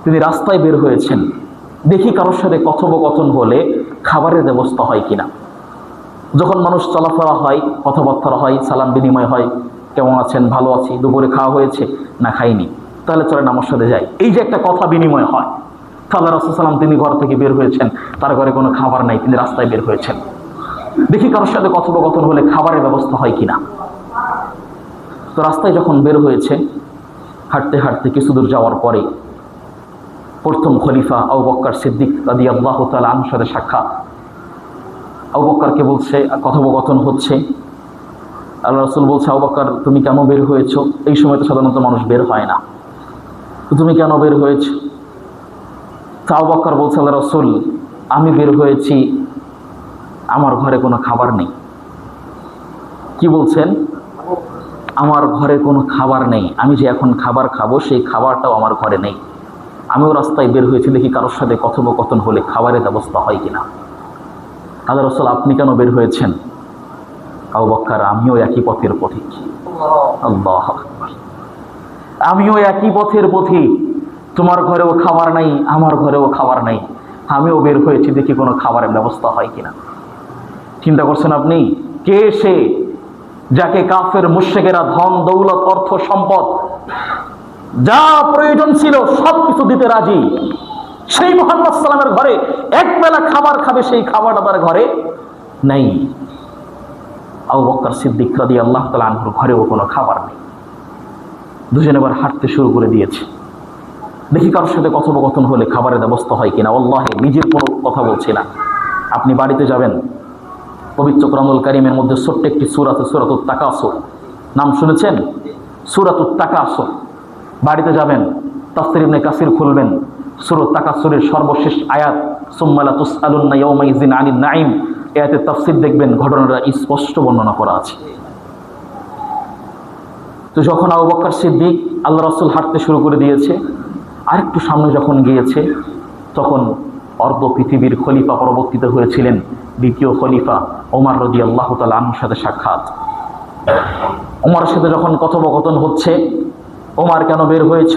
তিনি রাস্তায় বের হয়েছেন, দেখি কারোর সাথে কথোপকথন হলে খাবারের ব্যবস্থা হয় কিনা। যখন মানুষ চলাফেরা হয়, কথাবার্তা হয়, সালাম বিনিময় হয়, কেমন আছেন, ভালো আছি, দুপুরে খাওয়া হয়েছে, না খাইনি, তাহলে চলেন আমার সাথে যাই, এই যে একটা কথা বিনিময় হয়। আল্লাহ রাসূল সাল্লাল্লাহু আলাইহি ওয়াসাল্লাম তিনি ঘর থেকে বের হয়েছেন, তার ঘরে কোনো খাবার নাই, তিনি রাস্তায় বের হয়েছেন, দেখি কারোর সাথে কথোপকথন হলে খাবারের ব্যবস্থা হয় কিনা। তো রাস্তায় যখন বের হয়েছে, হাঁটতে হাঁটতে কিছু দূর যাওয়ার পরে প্রথম খলিফা আবু বকর সিদ্দিক রাদিয়াল্লাহু তাআলা আনহুর সাথে সাক্ষাৎ। আবু বকরকে বলছে, কথোপকথন হচ্ছে। আল্লাহ রাসূল বলছে, আবু বকর তুমি কেন বের হয়েছো? এই সময় তো সাধারণত মানুষ বের হয় না, তো তুমি কেন বের হয়েছো? তো আবু বকর বলছে, আল্লাহ রাসূল আমি বের হয়েছি, আমার ঘরে কোনো খাবার নেই। কি বলছেন? আমার ঘরে কোনো খাবার নেই, আমি যে এখন খাবার খাবো সেই খাবারটাও আমার ঘরে নেই। আমিও রাস্তায় বের হয়েছি, দেখি কারোর সাথে কথোপকথন হলে খাবারের ব্যবস্থা হয় কিনা। আল্লাহ রাসূল আপনি কেন বের হয়েছেন? আবু বকর আমিও একই পথের পথিক। আল্লাহু আকবার। আমিও একই পথের পথি, তোমার ঘরেও খাবার নাই, আমার ঘরেও খাবার নাই, আমিও বের হয়েছি, দেখি কোনো খাবারের ব্যবস্থা হয় কিনা। চিন্তা করছেন আপনি, কে সে যাকে কাফের মুশরিকেরা ধন দৌলত অর্থ সম্পদ যা প্রয়োজন ছিল সবকিছু দিতে রাজি, সেই মুহাম্মদ সাল্লামের ঘরে এক বেলা খাবার খাবে, সেই খাবারটা তার ঘরে নেই। আবু বকর সিদ্দিক রাদিয়াল্লাহু তাআলা আনহুর ঘরেও কোনো খাবার নেই। দুজনে এবার হাঁটতে শুরু করে দিয়েছে, দেখি কারোর সাথে কথোপকথন হলে খাবারের ব্যবস্থা হয় কিনা। আল্লাহে নিজের কোনো কথা বলছি না, আপনি বাড়িতে যাবেন, পবিত্র কোরআনুল কারীমের মধ্যে ছোট্ট একটি সূরা আছে, সূরাতুত তাকাসুর, নাম শুনেছেন? সূরাতুত তাকাসুর। বাড়িতে যাবেন, তাফসীর ইবনে কাসির খুলবেন, সূরাতুত তাকাসুরের সর্বশেষ আয়াত সুম্মা লা তুসআলুন্না ইয়াওমাইযিন আনিন নাঈম, এই আয়াতের তাফসীর দেখবেন, ঘটনাটা স্পষ্ট বর্ণনা করা আছে। তো যখন আবু বকর সিদ্দিক আল্লাহ রাসূল হাঁটতে শুরু করে দিয়েছে, আরেকটু সামনে যখন গিয়েছে, তখন অর্ধ পৃথিবীর খলিফা পরবর্তীতে হয়েছিলেন দ্বিতীয় খলিফা ওমর রাদিয়াল্লাহু তাআলা আনহুর সাথে সাক্ষাৎ। ওমরের সাথে যখন কথোপকথন হচ্ছে, ওমর কেন বের হয়েছ?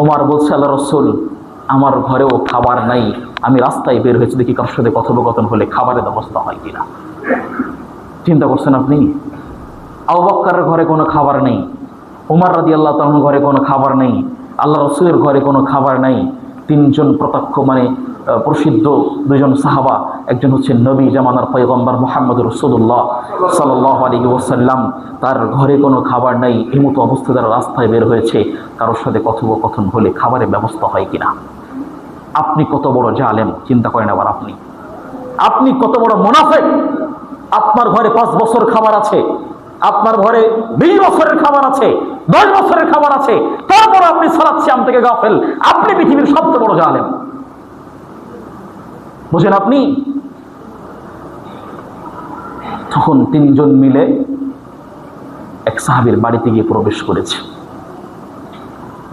ওমর বলছে, আল্লাহ রাসূল আমার ঘরেও খাবার নাই, আমি রাস্তায় বের হয়েছি, দেখি কারোর সাথে কথোপকথন হলে খাবারের ব্যবস্থা হয় কিনা। চিন্তা করছেন আপনি, আবু বকরের ঘরে কোনো খাবার নেই, ওমর রাদিয়াল্লাহু তাআলার ঘরে কোনো খাবার নেই, আল্লাহ রাসূলের ঘরে কোনো খাবার নাই। তিনজন প্রত্যক্ষ প্রসিদ্ধ দুজন সাহাবা, একজন হচ্ছেন নবী জামানার পয়গম্বর মুহাম্মদুর রাসূলুল্লাহ সাল্লাল্লাহু আলাইহি ওয়াসাল্লাম, তার ঘরে কোনো খাবার নাই। এই মতো অবস্থায় তারা রাস্তায় বের হয়েছে, কারোর সাথে কথোপকথন হলে খাবারের ব্যবস্থা হয় কিনা। আপনি কত বড় জালেম চিন্তা করেন আবার, আপনি কত বড় মুনাফিক। আপনার ঘরে 5 বছর খাবার আছে, আপনার ঘরে 20 বছরের খাবার আছে, 10 বছরের খাবার আছে, তারপর আপনি সালাত সিয়াম থেকে গাফেল। আপনি পৃথিবীর সবচেয়ে বড় জালেম, বুঝেন আপনি। তখন তিনজন মিলে এক সাহাবীর বাড়িতে গিয়ে প্রবেশ করেছে,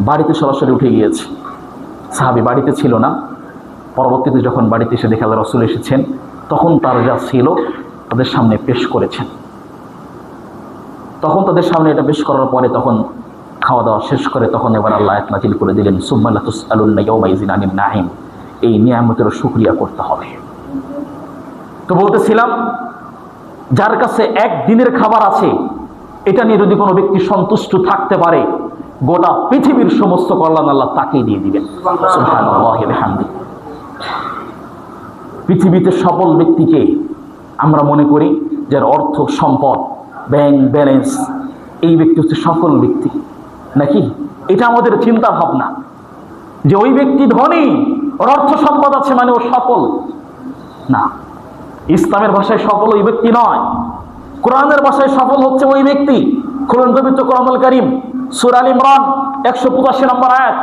বাড়িতে সরাসরি উঠে গিয়েছে। সাহাবী বাড়িতে ছিল না, পরবর্তীতে যখন বাড়িতে এসে দেখে আল্লাহ রাসূল এসেছেন, তখন তার যা ছিল তাদের সামনে পেশ করেছেন। তখন তাদের সামনে এটা পেশ করার পরে তখন খাওয়া দাওয়া শেষ করে তখন এবার আল্লাহ আয়াত নাযিল করে দিলেন, সুম্মা লা তুসআলুন্না ইয়াওমাইযিন আনিন নাঈম, এই নিয়ামতের শুকরিয়া করতে হবে। তো বলতেছিলাম, যার কাছে একদিনের খাবার আছে, এটা নিয়ে যদি কোনো ব্যক্তি সন্তুষ্ট থাকতে পারে, গোটা পৃথিবীর সমস্ত কল্যাণ আল্লাহ তাকেই দিয়ে দিবেন। সুবহানাল্লাহি ওয়া বিহামদিহি। পৃথিবীতে সফল ব্যক্তিকে আমরা মনে করি যার অর্থ সম্পদ, ব্যাংক ব্যালেন্স, এই ব্যক্তি হচ্ছে সফল ব্যক্তি, নাকি? এটা আমাদের চিন্তা ভাবনা যে ওই ব্যক্তি ধনী, ওর অর্থ সম্পদ আছে মানে ও সফল না। ইসলামের ভাষায় সফল ওই ব্যক্তি নয়, কোরআনের ভাষায় সফল হচ্ছে ওই ব্যক্তি। খুলুন পবিত্র কোরআনুল কারীম, সূরা আল ইমরান 185 নম্বর আয়াত।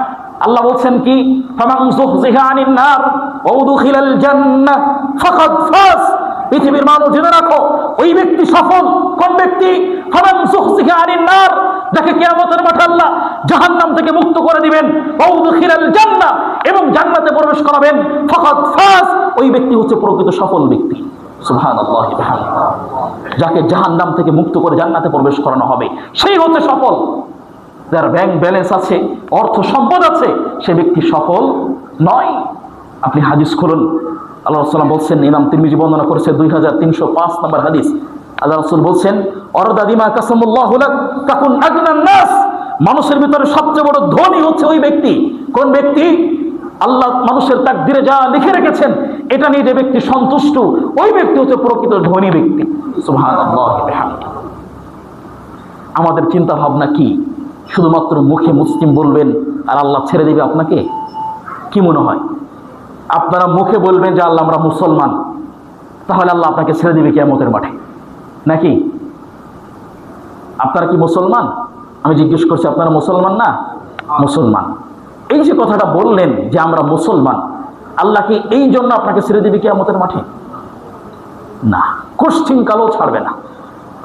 আল্লাহ বলছেন কি, ফামান যুহজিহা আনিন নার ওয়া উদখিলাল জান্নাহ ফাকাদ ফাজ। পৃথিবীর মানুষ জেনে রাখো, ওই ব্যক্তি সফল। কোন ব্যক্তি? ফামান যুহজিহা আনিন নার, যাকে কিয়ামতের মাঠে আল্লাহ জাহান্নাম থেকে মুক্ত করে দিবেন, ওয়া উদখিলাল জান্নাহ, এবং জান্নাতে প্রবেশ করাবেন, ফাকাদ ফাজ, ওই ব্যক্তি হচ্ছে প্রকৃত সফল ব্যক্তি। সুবহানাল্লাহি ওয়া বিহামদিহি। যাকে জাহান্নাম থেকে মুক্ত করে জান্নাতে প্রবেশ করানো হবে, সেই হচ্ছে সফল। যার ব্যাংক ব্যালেন্স আছে, অর্থ সম্পদ আছে, সে ব্যক্তি সফল নয়। আপনি হাদিস খুলুন, আল্লাহ রাসূল বলছেন, ইমাম তিরমিজি বর্ণনা করেছে 2305 নম্বর হাদিস। আল্লাহ রাসূল বলছেন, অরদা বিমা কাসামাল্লাহু লাক তাকুন আগনান নাস, মানুষের ভিতরে সবচেয়ে বড় ধনী হচ্ছে ওই ব্যক্তি। কোন ব্যক্তি? আল্লাহ মানুষের তাকদীরে যা লিখে রেখেছেন এটা নিয়ে যে ব্যক্তি সন্তুষ্ট, ওই ব্যক্তি হচ্ছে প্রকৃত ধনী ব্যক্তি। সুবহানাল্লাহি ওয়া বিহামদিহি। আমাদের চিন্তা ভাবনা কি? শুধুমাত্র মুখে মুসলিম বলবেন আর আল্লাহ ছেড়ে দিবে আপনাকে? কি মনে হয়? আপনারা মুখে বলবেন যে আল্লাহ আমরা মুসলমান, তাহলে আল্লাহ আপনাকে ছেড়ে দিবে কিয়ামতের মাঠে, নাকি? আপনারা কি মুসলমান? আমি জিজ্ঞেস করছি, আপনারা মুসলমান না? মুসলমান। এই যে কথাটা বললেন যে আমরা মুসলমান, আল্লাহ কি এই জন্য আপনাকে ছেড়ে দিবে কিয়ামতের মাঠে? না, কোশ্চিন কালও ছাড়বে না।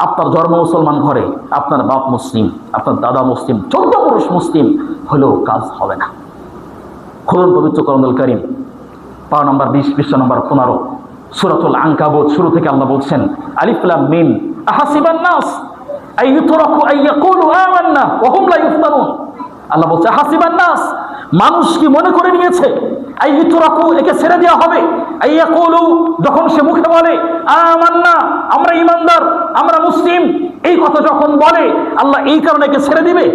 আপনার জন্ম মুসলমান ঘরে, আপনার বাপ মুসলিম, আপনার দাদা মুসলিম, 14 পুরুষ মুসলিম হলেও কাজ হবে না। খুলুন পবিত্র কোরআনুল কারীম, পারা নম্বর 20, পৃষ্ঠা নম্বর 15, সূরাতুল আনকাবুত। শুরু থেকে আল্লাহ বলছেন, আলিফ লাম মিম আহাসিবান নাস আইয়ুতরাকু আইয়াকুলু আমান্না ওয়া হুম লা ইফতানুন। আল্লাহ বলছে হাসিবান নাস, মানুষ কি মনে করে নিয়েছে আইয়ুতরাকু, একে ছেড়ে দেওয়া হবে, আইয়াকুলু, যখন সে মুখে বলে আমান্না, আমরা ঈমানদার, আমরা মুসলিম, এই কথা যখন বলে আল্লাহ এই কারণে একে ছেড়ে দিবে?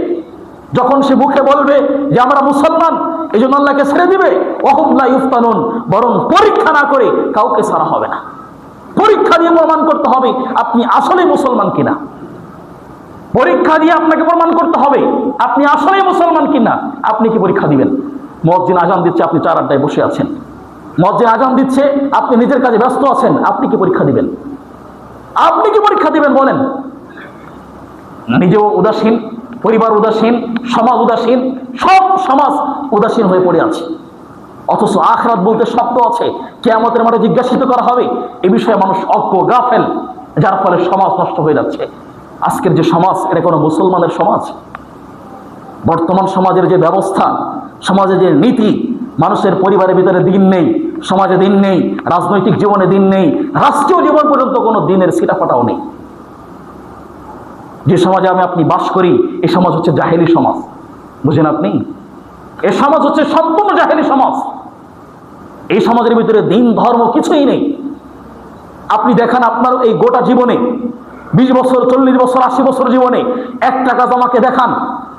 যখন সে মুখে বলবে যে আমরা মুসলমান, এই জন্য আল্লাহকে ছেড়ে দিবে? ওয়া হুম লা ইফতানুন, বরং পরীক্ষা না করে কাউকে ছাড়া হবে না। পরীক্ষা দিয়ে প্রমাণ করতে হবে আপনি আসলে মুসলমান কিনা। পরীক্ষা দিয়ে আপনাকে প্রমাণ করতে হবে আপনি আসলে মুসলমান কিনা। আপনি কি পরীক্ষা দিবেন? মুয়াজ্জিন আজান দিচ্ছে, আপনি চার আড্ডায় বসে আছেন। মুয়াজ্জিন আজান দিচ্ছে, আপনি নিজের কাজে ব্যস্ত আছেন। আপনি কি পরীক্ষা দিবেন? আপনি কি পরীক্ষা দিবেন বলেন? নিজেও উদাসীন, পরিবার উদাসীন, সমাজ উদাসীন, সব সমাজ উদাসীন হয়ে পড়ে আছে। অথচ আখিরাত বলতে শব্দ আছে, কিয়ামতের মাঠে জিজ্ঞাসিত করা হবে। এ বিষয়ে মানুষ অজ্ঞ, গাফেল, যার ফলে সমাজ নষ্ট হয়ে যাচ্ছে। আজকের যে সমাজ, এটা কোনো মুসলমানের সমাজ? বর্তমান সমাজের যে ব্যবস্থা, সমাজের যে নীতি, মানুষের পরিবারের ভিতরে দিন নেই, সমাজে দিন নেই, রাজনৈতিক জীবনে দিন নেই, রাষ্ট্রীয় জীবন পর্যন্ত কোনো দিনের ছিটাফাটাও নেই। যে সমাজে আপনি বাস করি, এই সমাজ হচ্ছে জাহেলি সমাজ। বুঝেন আপনি? এই সমাজ হচ্ছে সম্পূর্ণ জাহেলি সমাজ। এই সমাজের ভিতরে দিন ধর্ম কিছুই নেই। আপনি দেখান আপনার এই গোটা জীবনে 20 বছর, 40 বছর, 80 বছর জীবনে একটা কাজ আমাকে দেখান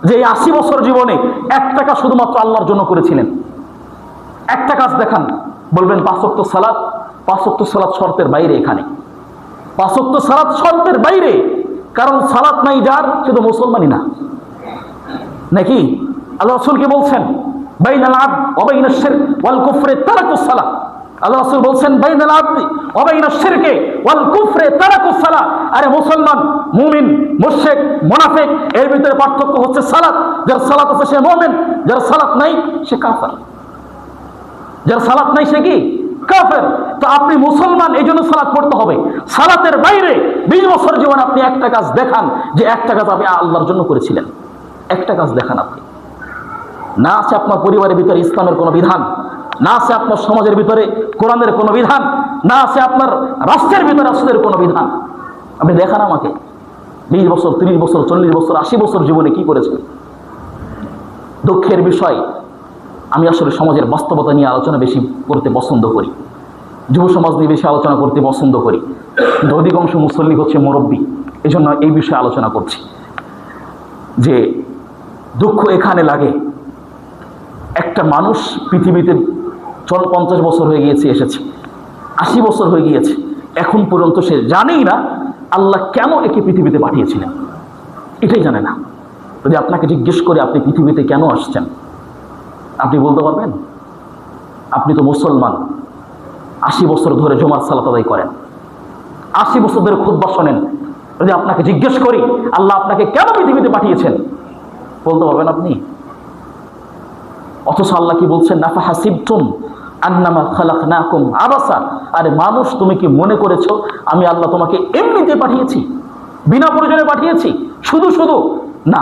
যে এই 80 বছর জীবনে একটা কাজ শুধুমাত্র আল্লাহর জন্য করেছিলেন। একটা কাজ দেখান, বলবেন 5 ওয়াক্ত সালাত। 5 ওয়াক্ত সালাত শর্তের বাইরে। এখানে 5 ওয়াক্ত সালাত শর্তের বাইরে, কারণ সালাত নাই যার, শুধু মুসলমানই না, নাকি? আল্লাহ রাসূল কি বলছেন? বাইনাল আবদ ওয়া বাইনাশ শিরক ওয়াল কুফরি তারাকুস সালাত। আল্লাহ রাসূল বলছেন বাইনাল আবদ ওয়া বাইনাশ শিরকি ওয়াল কুফরি তারাকুস সালাত। আরে মুসলমান, মুমিন, মুশরিক, মুনাফিক, এর ভিতরে পার্থক্য হচ্ছে সালাত। যার সালাত আছে সে মুমিন, যার সালাত নাই সে কাফের। যার সালাত নাই সে কি? কাফের। তো আপনি মুসলমান, এই জন্য সালাত পড়তে হবে। সালাতের বাইরে 20 বছর জীবন আপনি একটা কাজ দেখান যে একটা কাজ আপনি আল্লাহর জন্য করেছিলেন। একটা কাজ দেখান আপনি। না আছে আপনার পরিবারের ভিতরে ইসলামের কোনো বিধান, না আছে আপনার সমাজের ভিতরে কোরআনের কোনো বিধান, না আছে আপনার রাষ্ট্রের ভিতরে রাষ্ট্রের কোনো বিধান। আপনি দেখান আমাকে 20 বছর, 30 বছর, 40 বছর, 80 বছর জীবনে কি করেছেন। দুঃখের বিষয়, আমি আসলে সমাজের বাস্তবতা নিয়ে আলোচনা বেশি করতে পছন্দ করি, যুব সমাজ নিয়ে বেশি আলোচনা করতে পছন্দ করি। কিন্তু অধিকাংশ মুসল্লি হচ্ছে মুরব্বী, এই জন্য এই বিষয়ে আলোচনা করছি। যে দুঃখ এখানে লাগে, একটা মানুষ পৃথিবীতে 50 বছর হয়ে গিয়েছে এসেছে, 80 বছর হয়ে গিয়েছে, এখন পর্যন্ত সে জানেই না আল্লাহ কেন একে পৃথিবীতে পাঠিয়েছিলেন। এটাই জানে না। যদি আপনাকে জিজ্ঞেস করে আপনি পৃথিবীতে কেন আসছেন, আপনি বলতে পারবেন? আপনি তো মুসলমান, 80 বছর ধরে জুমার সালাত আদায় করেন, 80 বছর ধরে খুতবা শোনেন। যদি আপনাকে জিজ্ঞেস করি আল্লাহ আপনাকে কেন পৃথিবীতে পাঠিয়েছেন, বলতে পারবেন আপনি? অথচ আল্লাহ কি বলছেন? নাফা হাসিবতুম আন্নামা খালাকনাকুম আবাসা। আরে মানুষ, তুমি কি মনে করেছো আমি আল্লাহ তোমাকে এমনিতে পাঠিয়েছি, বিনা প্রয়োজনে পাঠিয়েছি? শুধু শুধু না,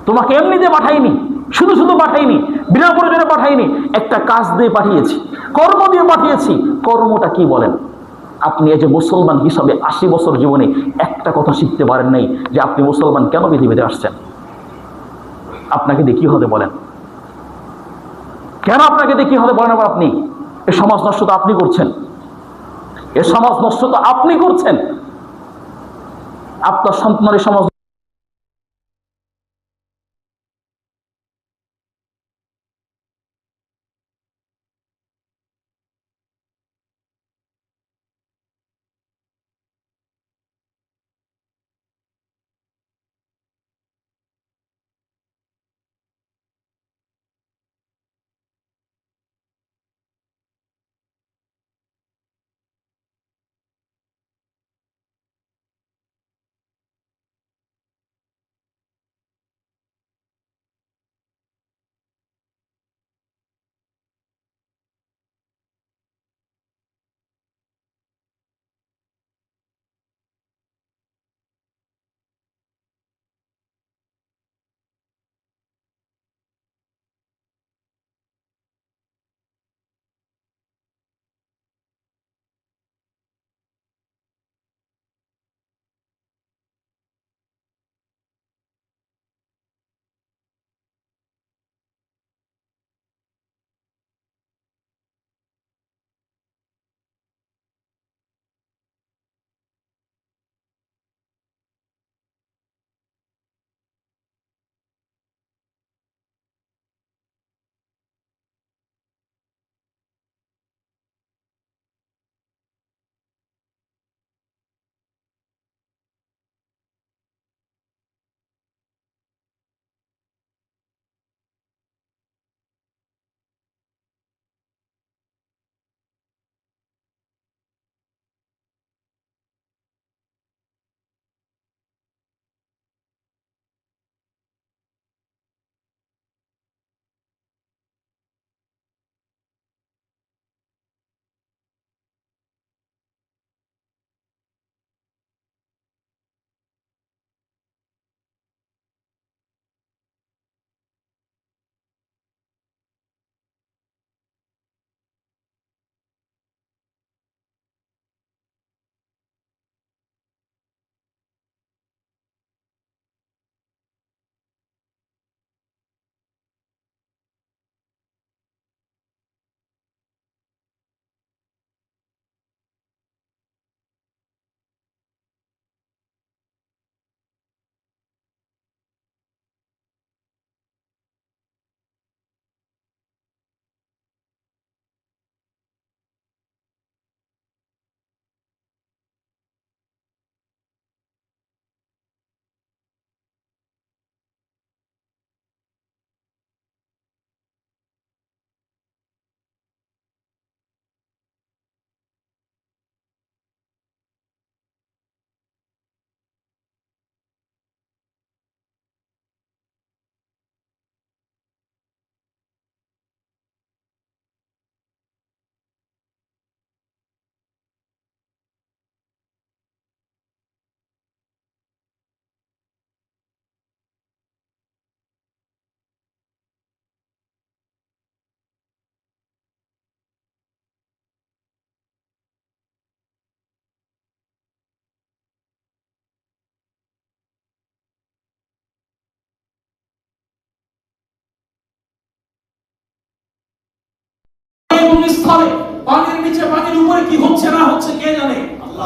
তোমাকে এমনিতে পাঠাইনি, শুধু শুধু পাঠাইনি, বিনা প্রয়োজনে পাঠাইনি, একটা কাজ দিয়ে পাঠিয়েছি, কর্ম দিয়ে পাঠিয়েছি। কর্মটা কি বলেন? আপনি এই যে মুসলমান হিসাবে 80 বছর জীবনে একটা কথা শিখতে পারেন নাই যে আপনি মুসলমান কেন পৃথিবীতে আসছেন। আপনাকে দিয়ে কি হতে বলেন? কেন আপনাকে দিয়ে কি হতে বলেন? আবার আপনি এ সমাজ নষ্ট তো আপনি করছেন, এ সমাজ নষ্ট তো আপনি করছেন। আপনার সন্তানের সমাজ স্থলে, পানির নিচে, পানির উপরে কি হচ্ছে না হচ্ছে কে জানে?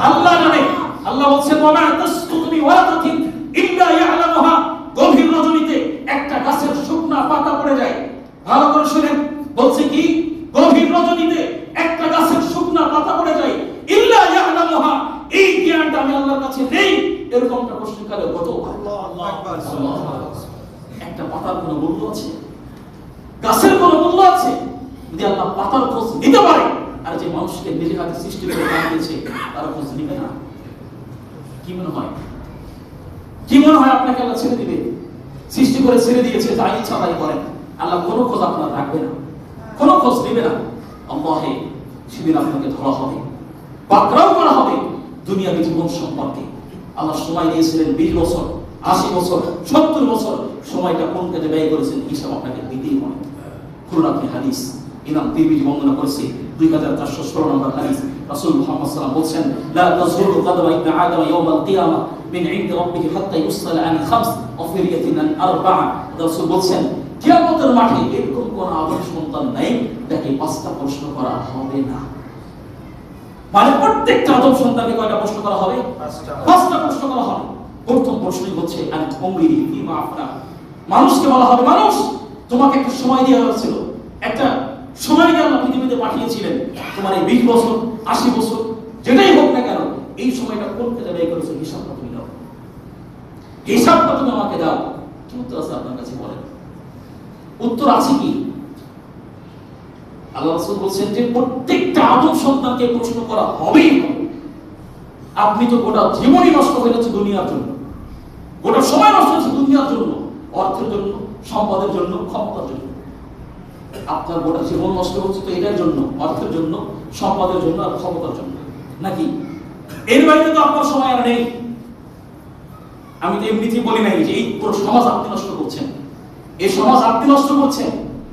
আল্লাহ জানে। আল্লাহ বলছেন ওয়া মা তাসকুতু মিন ওয়ারাকাতিন ইল্লা ইয়ালামুহা। গভীর রজনীতে একটা গাছের শুকনা পাতা পড়ে যায়। ভালো করে শুনেন, বলছে কি? গভীর রজনীতে একটা গাছের শুকনা পাতা পড়ে যায়, ইল্লা ইয়ালামুহা। এই জ্ঞানটা আমি আল্লাহর কাছে নেই, এরকমটা প্রশ্নকালে হতো। আল্লাহু আকবার। একটা পাতার কোনো মূল্য আছে? গাছের কোনো মূল্য আছে? যদি আল্লাহ পাতার খোঁজ নিতে পারে, আর যে মানুষকে নিজে হাতে সৃষ্টি করে বানিয়েছে তার খোঁজ নিবে না? কি মনে হয়? কি মনে হয় আপনাকে আল্লাহ ছেড়ে দিবে? সৃষ্টি করে ছেড়ে দিয়েছে, যা ইচ্ছা তাই করেন, আল্লাহ কোনো খোঁজ আপনার রাখবে না, কোনো খোঁজ নেবে না। আল্লাহে সেদিন আপনাকে ধরা হবে, পাকড়াও করা হবে দুনিয়াবী জীবন সম্পর্কে। আল্লাহ সময় দিয়েছিলেন 20 বছর, 80 বছর, 70 বছর। সময়টা কোন কাজে ব্যয় করেছেন হিসাব আপনাকে দিতেই হবে। খুলুন আপনি হাদিস, ইমাম তিরমিজি বর্ণনা করেছে 2416 নম্বর হাদিস। রাসূল মুহাম্মদ সাল্লাল্লাহু আলাইহি ওয়াসাল্লাম বলছেন, লা তাযুলু কদমা ইবনে আদম ইয়াওমাল কিয়ামা মিন ইনদি রাব্বিহি হাত্তা ইউসআলা আন খামস ওয়া ফি রিওয়ায়াতিন আন আরবা'a। রাসূল বলছেন, কিয়ামতের মাঠে এরকম কোন আদম সন্তান নাই যাকে 5টা প্রশ্ন করা হবে না। মানে প্রত্যেকটা আদম সন্তানকে কয়টা প্রশ্ন করা হবে? 5টা প্রশ্ন করা হবে। প্রথম প্রশ্নই হচ্ছে আন উমরিহি ফিমা আফনা। মানুষকে বলা হবে, মানুষ তোমাকে একটা সময় দেওয়া হয়েছিল, একটা সময় দিয়ে আল্লাহ পৃথিবীতে পাঠিয়েছিলেন। তোমার এই 20 বছর, 80 বছর, যেটাই হোক না কেন, এই সময়টা কোন কাজে ব্যয় করেছো হিসাবটা তুমি দাও, হিসাবটা তুমি আমাকে দাও। কি উত্তর আছে আপনার কাছে বলেন? উত্তর আছে কি? আল্লাহ রাসূল বলছেন যে প্রত্যেকটা আদম সন্তানকে প্রশ্ন করা হবেই হবে। আপনি তো গোটা জীবনই নষ্ট হয়ে যাচ্ছে দুনিয়ার জন্য, গোটা সময় নষ্ট হচ্ছে দুনিয়ার জন্য, অর্থের জন্য, সম্পদের জন্য, ক্ষমতার জন্য। আপনার গোটা জীবন নষ্ট হচ্ছে তো এটার জন্য, অর্থের জন্য, সম্পদের জন্য আর ক্ষমতার জন্য, নাকি? এর বাইরে তো আপনার সময় আর নেই। আমি তো এমনিতেই বলি নাই যে এই পুরো সমাজ আপনি নষ্ট করছেন, এই সমাজ আপনি নষ্ট করছেন।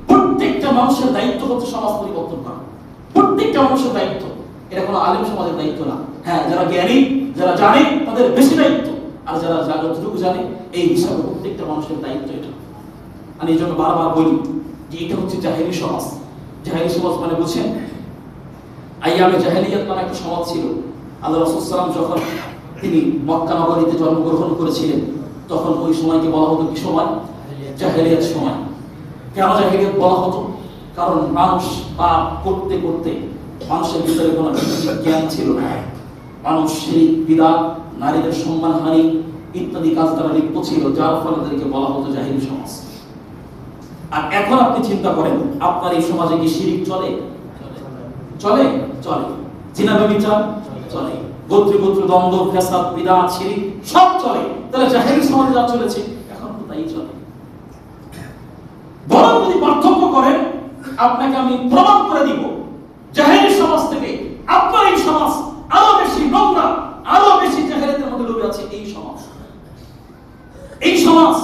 প্রত্যেকটা মানুষের দায়িত্ব হচ্ছে সমাজ পরিবর্তন করা, প্রত্যেকটা মানুষের দায়িত্ব। এটা কোনো আলেম সমাজের দায়িত্ব না। হ্যাঁ, যারা জ্ঞানী, যারা জানে তাদের বেশি দায়িত্ব, আর যারা যতটুকু জানে এই হিসাবে প্রত্যেকটা মানুষের দায়িত্ব এটা। আমি এই জন্য বারবার বলি যে এটা হচ্ছে জাহেলি সমাজ। জাহেলি সমাজ মানে বুঝছেন? আইয়ামে জাহেলিয়াত নামে একটা সমাজ ছিল। আল্লাহ রাসূল সাল্লাল্লাহু আলাইহি ওয়াসাল্লাম যখন তিনি মক্কা নগরীতে জন্মগ্রহণ করেছিলেন, তখন ওই সময়কে বলা হতো কি সময়? জাহেলিয়াত সময়। কেন জাহেলিয়াত বলা হতো? কারণ মানুষ পাপ করতে করতে মানুষের ভিতরে কোনো জ্ঞান ছিল না। মানুষ শিরক, বিদআত, নারীদের সম্মানহানি ইত্যাদি কাজ দ্বারা লিপ্ত ছিল, যার ফলে তাদেরকে বলা হতো জাহেলি সমাজ। আর এখন আপনি চিন্তা করেন, আপনার এই সমাজে কি শিরক চলে? চলে? চলে। জিনা ব্যভিচার চলে, গোত্র গোত্র দ্বন্দ্ব, ফ্যাসাদ, বিদআত, শিরক সব চলে। তাহলে জাহেলি সমাজে যা চলেছে এখন তো তাই চলে। বরং যদি পার্থক্য করেন, আপনাকে আমি প্রমাণ করে দিব জাহেলি সমাজ থেকে আপনার এই সমাজ আরো বেশি নোংরা, আরো বেশি জাহেলিয়াতের মধ্যে ডুবে আছে। এই সমাজ, এই সমাজ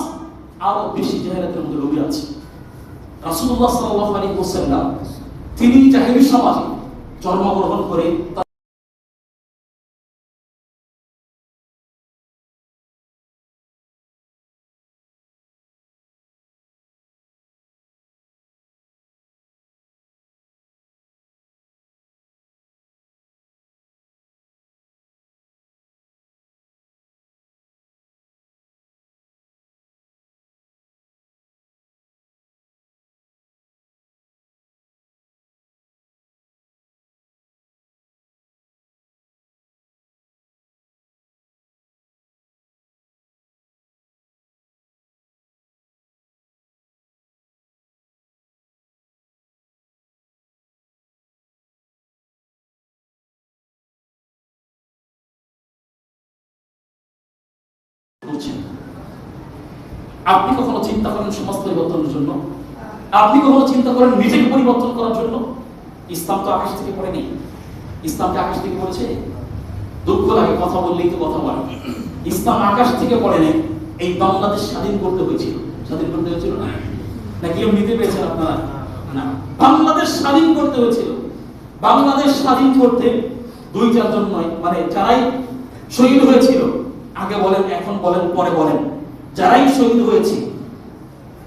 আরো বেশি জাহেলিয়াতের মধ্যে ডুবে আছে। রাসূলুল্লাহ সাল্লাল্লাহু আলাইহি ওয়াসাল্লাম তিনি জাহেলি সমাজে জন্মগ্রহণ করে বলছেন। আপনি কখনো চিন্তা করেন সমাজ পরিবর্তনের জন্য? আপনি কখনো চিন্তা করেন নিজেকে পরিবর্তন করার জন্য? ইসলাম তো আকাশ থেকে পড়েনি। ইসলামকে আকাশ থেকে পড়েছে? দুঃখ লাগে কথা বললেই তো কথা বলে। ইসলাম আকাশ থেকে পড়েনি। এই বাংলাদেশ স্বাধীন করতে হয়েছিল। স্বাধীন করতে হয়েছিল না? নাকি এমনিতে পেয়েছেন আপনারা? না, বাংলাদেশ স্বাধীন করতে হয়েছিল। বাংলাদেশ স্বাধীন করতে 2-4 জন নয়, মানে যারাই শহীদ হয়েছিল, আগে বলেন, এখন বলেন, পরে বলেন, যারাই শহীদ হয়েছে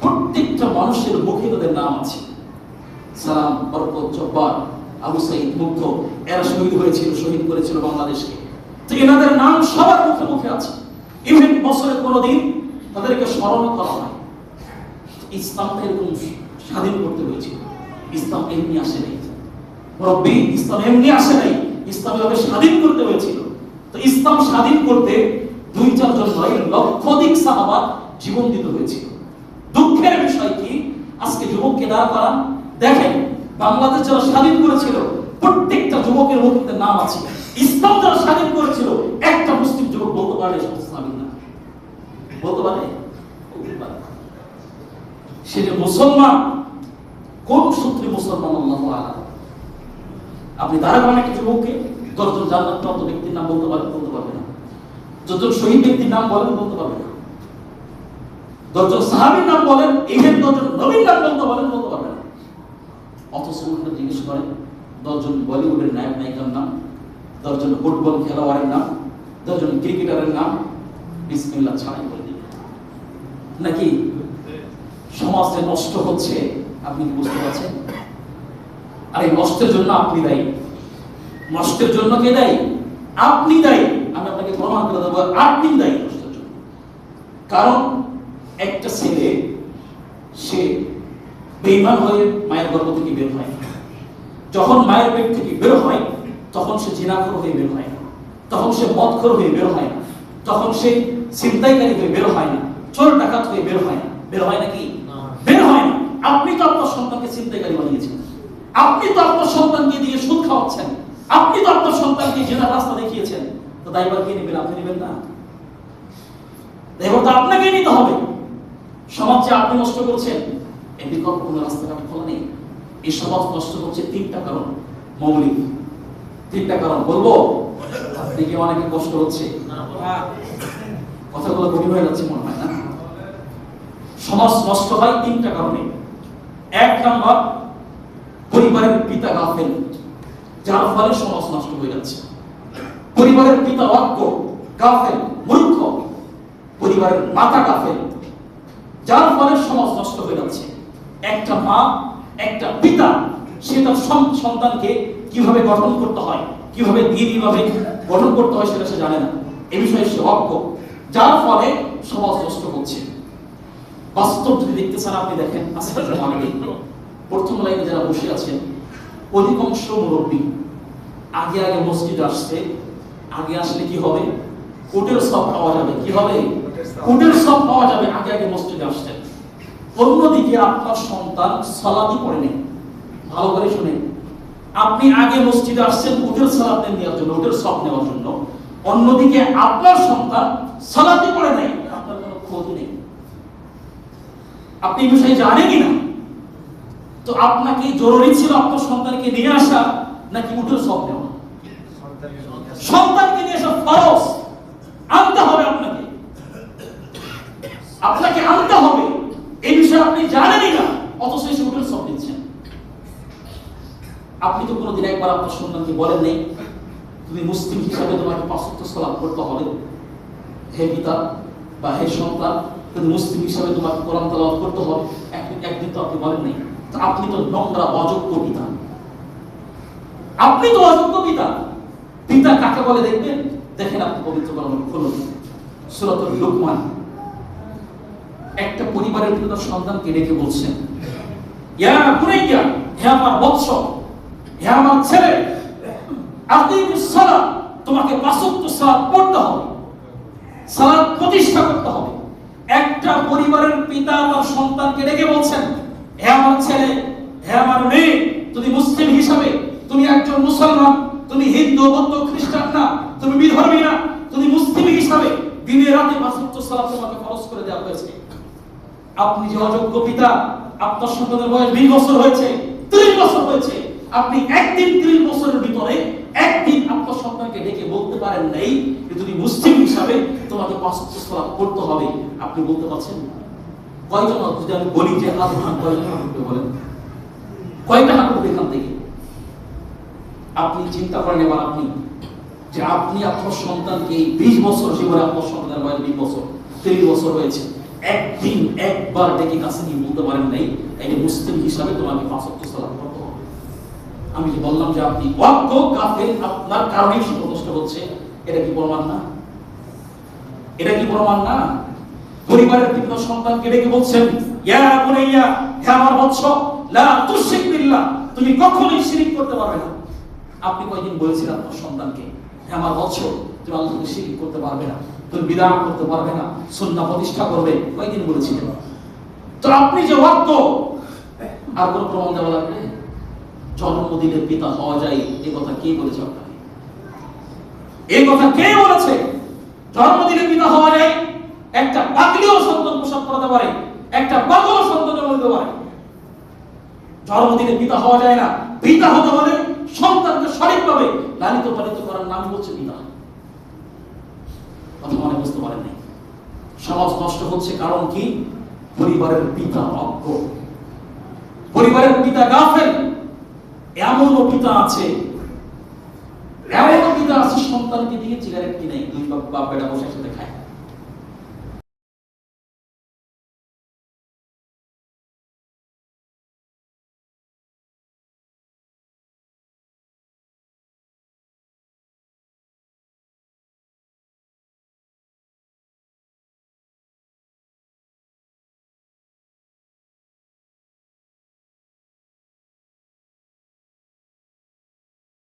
প্রত্যেকটা মানুষের মুখে তাদের নাম আছে। সালাম, বরকত, জব্বার, আবু সাইদ মুগ্ধ, এরা শহীদ হয়েছিল, শহীদ করেছিল বাংলাদেশকে। তো এনাদের নাম সবার মুখে মুখে আছে। ইভেন বছরে কোনোদিন তাদেরকে স্মরণ করা হয়। ইসলামকে এরকম স্বাধীন করতে হয়েছিল। ইসলাম এমনি আসে নাই রব্বি, ইসলাম এমনি আসে নাই, ইসলাম এভাবে স্বাধীন করতে হয়েছিল। তো ইসলাম স্বাধীন করতে 2-4 জন নয়, লক্ষাধিক সাহাবা জীবন দিতে হয়েছিল। দুঃখের বিষয় কি, আজকে যুবককে দাঁড় করান, দেখেন বাংলাদেশ যারা স্বাধীন করেছিল প্রত্যেকটা যুবকের মধ্যে নাম আছে। ইসলাম যারা স্বাধীন করেছিল একটা মুসলিম যুবক বলতে পারে স্বাধীন না, বলতে পারে? সে যে মুসলমান, কোন সূত্রে মুসলমান আল্লাহু আ'লাম। আপনি দাঁড়া করেন একটা যুবককে, 10 জন জান্নাতপ্রাপ্ত ব্যক্তির নাম বলতে পারেন? বলতে পারবে না। 10 জন শহীদ ব্যক্তির নাম বলেন? বলতে পারবে না। 10 জন সাহাবীর নাম বলেন, ইভেন 10 জন নবীর নাম বলতে বলেন? বলতে পারবে না। অথচ উল্টা জিজ্ঞেস করেন 10 জন বলিউডের নায়ক নায়িকার নাম, 10 জন ফুটবল খেলোয়াড়ের নাম, 10 জন ক্রিকেটারের নাম বিসমিল্লাহ ছাড়াই বলে দিন। নাকি সমাজ যে নষ্ট হচ্ছে, আপনি কি বুঝতে পারছেন? আর এই নষ্টের জন্য আপনি দায়ী। নষ্টের জন্য কে দায়ী? আপনি দায়ী। আমি আপনাকে প্রমাণ করে দেবো আপনি দায়ী নষ্টের জন্য। কারণ একটা ছেলে সে বেঈমান হয়ে মায়ের গর্ভ থেকে বের হয়, যখন মায়ের পেট থেকে বের হয় তখন সে জিনাখোর হয়ে বের হয় না, তখন সে মদখোর হয়ে বের হয় না, তখন সে ছিনতাইকারী হয়ে বের হয় না, চোর ডাকাত হয়ে বের হয় না। বের হয় নাকি? বের হয় না। আপনি তো আপনার সন্তানকে ছিনতাইকারী বানিয়েছেন, আপনি তো আপনার সন্তানকে দিয়ে সুদ খাওয়াচ্ছেন, আপনি তো আপনার সন্তানকে জিনার রাস্তা দেখিয়েছেন। তো দায়ভার কে নেবেন? আপনি নেবেন না? দায়ভার তো আপনাকেই নিতে হবে। সমাজ যে আপনি নষ্ট করছেন, এর বিকল্প কোনো রাস্তাঘাট খোলা নেই। এই সমাজ নষ্ট হচ্ছে 3টা কারণ, মৌলিক 3টা কারণ। বলবো দেখে অনেকে কষ্ট হচ্ছে, কথাগুলো গভীর হয়ে যাচ্ছে মনে হয় না? সমাজ নষ্ট হয় 3টা কারণে। 1 নাম্বার, পরিবারের পিতা গাফেল, যার ফলে সমাজ নষ্ট হয়ে যাচ্ছে। পরিবারের পিতা অজ্ঞ, গাফেল, মূর্খ। পরিবারের মাতা গাফেল, যার ফলে সমাজ নষ্ট হয়ে যাচ্ছে। একটা মা, একটা পিতা, সে তার সন্তানকে কিভাবে গঠন করতে হয়, কিভাবে দিনইভাবে গঠন করতে হয় সেটা সে জানে না। এই বিষয়ে সে অজ্ঞ, যার ফলে সমাজ নষ্ট হচ্ছে। বাস্তব যদি দেখতে চান আপনি দেখেন, প্রথম লাইনে যারা বসে আছেন অধিকাংশ মুরব্বী আগে আগে মসজিদে আসছে। আগে আসলে কি হবে? কোটের সব পাওয়া যাবে। কি হবে? কোটের সব পাওয়া যাবে। আগে আগে মসজিদে আসছেন। অন্যদিকে আপনার সন্তান সালাতই পড়ে নেই। ভালো করে শুনেন, আপনি আগে মসজিদে আসছেন উটের সালাত নেওয়ার জন্য, উটের সব নেওয়ার জন্য। অন্যদিকে আপনার সন্তান সালাতই পড়ে নাই, আপনার কোনো খোঁজ নেই। আপনি এই বিষয়ে জানেনই না। তো আপনাকে জরুরি ছিল আপনার সন্তানকে নিয়ে আসা নাকি উটের সব নেওয়া? সন্তানকে নিয়ে আসা ফরজ, আনতে হবে আপনাকে, আপনাকে আনতে হবে। এই বিষয়ে আপনি জানেনই না, অথচ এসে উটের সব দিচ্ছেন। আপনি তো কোনোদিন একবার আপনার সন্তানকে বলেন নেই তুমি মুসলিম হিসাবে তোমাকে 5 ওয়াক্ত সালাত পড়তে হবে। হে পিতা বা হে সন্তান, তুমি মুসলিম হিসাবে তোমাকে কোরআন তেলাওয়াত করতে হবে। একদিন তো আপনি বলেন নেই। তো আপনি তো নোংরা অযোগ্য পিতা, আপনি তো অযোগ্য পিতা। পিতা কাকে বলে দেখবেন? দেখেন আপনি পবিত্র কোরআন খুলুন, সূরাতুল লুকমান। একটা পরিবারের পিতা সন্তানকে ডেকে বলছেন, ইয়া বুনাইয়া, হে আমার বৎস, হে আমার ছেলে, আকিমিস সালাত, তোমাকে 5 ওয়াক্ত সালাত পড়তে হবে, সালাত প্রতিষ্ঠা করতে হবে। একটা পরিবারের পিতা তার সন্তানকে ডেকে বলছেন, হে আমার ছেলে, হে আমার মেয়ে, তুমি মুসলিম হিসাবে, তুমি একজন মুসলমান, তুমি হিন্দু বৌদ্ধ খ্রিস্টান না, তুমি বিধর্মী না, তুমি মুসলিম হিসাবে দিনে রাতে 5 ওয়াক্ত সালাত তোমাকে ফরজ করে দেওয়া হয়েছে। আপনি যে অযোগ্য পিতা, আপনার সন্তানের বয়স 20 বছর হয়েছে, 30 বছর হয়েছে, আপনি একদিন 30 বছরের ভিতরে একদিন আপনার সন্তানকে ডেকে বলতে পারেন নাই যে তুমি মুসলিম হিসাবে তোমাকে 5 ওয়াক্ত সালাত পড়তে হবে। আপনি বলতে পারছেন? কয়জন? যদি আমি বলি যে হাত ভাঙ, কয়জন হাত উঠবে বলেন? কয়টা হাত উঠবে এখান থেকে? আপনি চিন্তা করেন এবার আপনি যে আপনি আপনার সন্তানকে 20 বছর জীবনে, আপনার সন্তানের বয়স 20 বছর 30 বছর হয়েছে, একদিন একবার ডেকে কাছে নিয়ে বলতে পারেন নাই এই যে মুসলিম হিসাবে তোমাকে 5 ওয়াক্ত সালাত পড়তে হবে। আমি যে বললাম যে আপনি অজ্ঞ গাফেল, আপনার কারণেই সে প্রতিষ্ঠা হচ্ছে, এটা কি প্রমাণ না? এটা কি প্রমাণ না? পরিবারের বিভিন্ন সন্তানকে ডেকে বলছেন, ইয়া বুনাইয়া, হে আমার বৎস, লা তুশরিক বিল্লাহ, তুমি কখনোই শিরক করতে পারবে না। আপনি কয়দিন বলেছিলেন আপনার সন্তানকে, হে আমার বৎস, তুমি আল্লাহকে শিরক করতে পারবে না, তুমি বিদআত করতে পারবে না, সুন্নাহ প্রতিষ্ঠা করবে, কয়দিন বলেছিলেন? তো আপনি যে অজ্ঞ, আর কোন প্রমাণ দেওয়া লাগবে? জন্ম দিলে পিতা হওয়া যায়, এই কথা কে বলেছে আপনাকে? এই কথা কে বলেছে? জন্ম দিলে পিতা হওয়া যায়? একটা পাগলিও সন্তান প্রসব করাতে পারে, একটা পাগলও সন্তান জন্ম দিতে পারে। জন্ম দিলে পিতা হওয়া যায় না। পিতা হতে হলে সন্তানকে সঠিকভাবে লালিত পালিত করার নাম হচ্ছে পিতা। কথা মনে বুঝতে পারেন নাই? সমাজ নষ্ট হচ্ছে কারণ কি? পরিবারের পিতা অজ্ঞ, পরিবারের পিতা গাফেল। এমনও পিতা আছে, এমনও পিতা আছে সন্তানকে দিয়ে সিগারেট কিনে দুই বাপ বেটা বসে একসাথে খায়।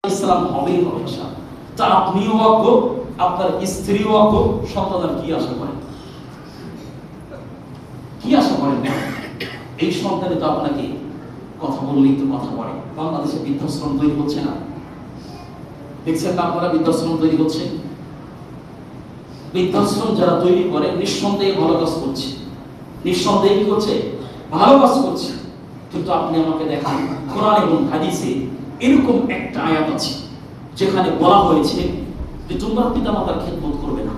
ইসলাম হবেই হবে ইনশাআল্লাহ। তা আপনিও অজ্ঞ, আপনার স্ত্রীও অজ্ঞ, সন্তান কি আশা করেন? কি আশা করেন? এই সন্তানে তো আপনাকে কথা বললেই তো কথা বলে। বাংলাদেশে বৃদ্ধাশ্রম তৈরি হচ্ছে না, দেখছেন না আপনারা? বৃদ্ধাশ্রম তৈরি হচ্ছে। বৃদ্ধাশ্রম যারা তৈরি করে নিঃসন্দেহে ভালো কাজ করছে, নিঃসন্দেহে কি করছে? ভালো কাজ করছে। কিন্তু আপনি আমাকে দেখান কোরআন এবং হাদিসে এরকম একটা আয়াত আছে যেখানে বলা হয়েছে যে তোমরা পিতামাতার খেদমত করবে না।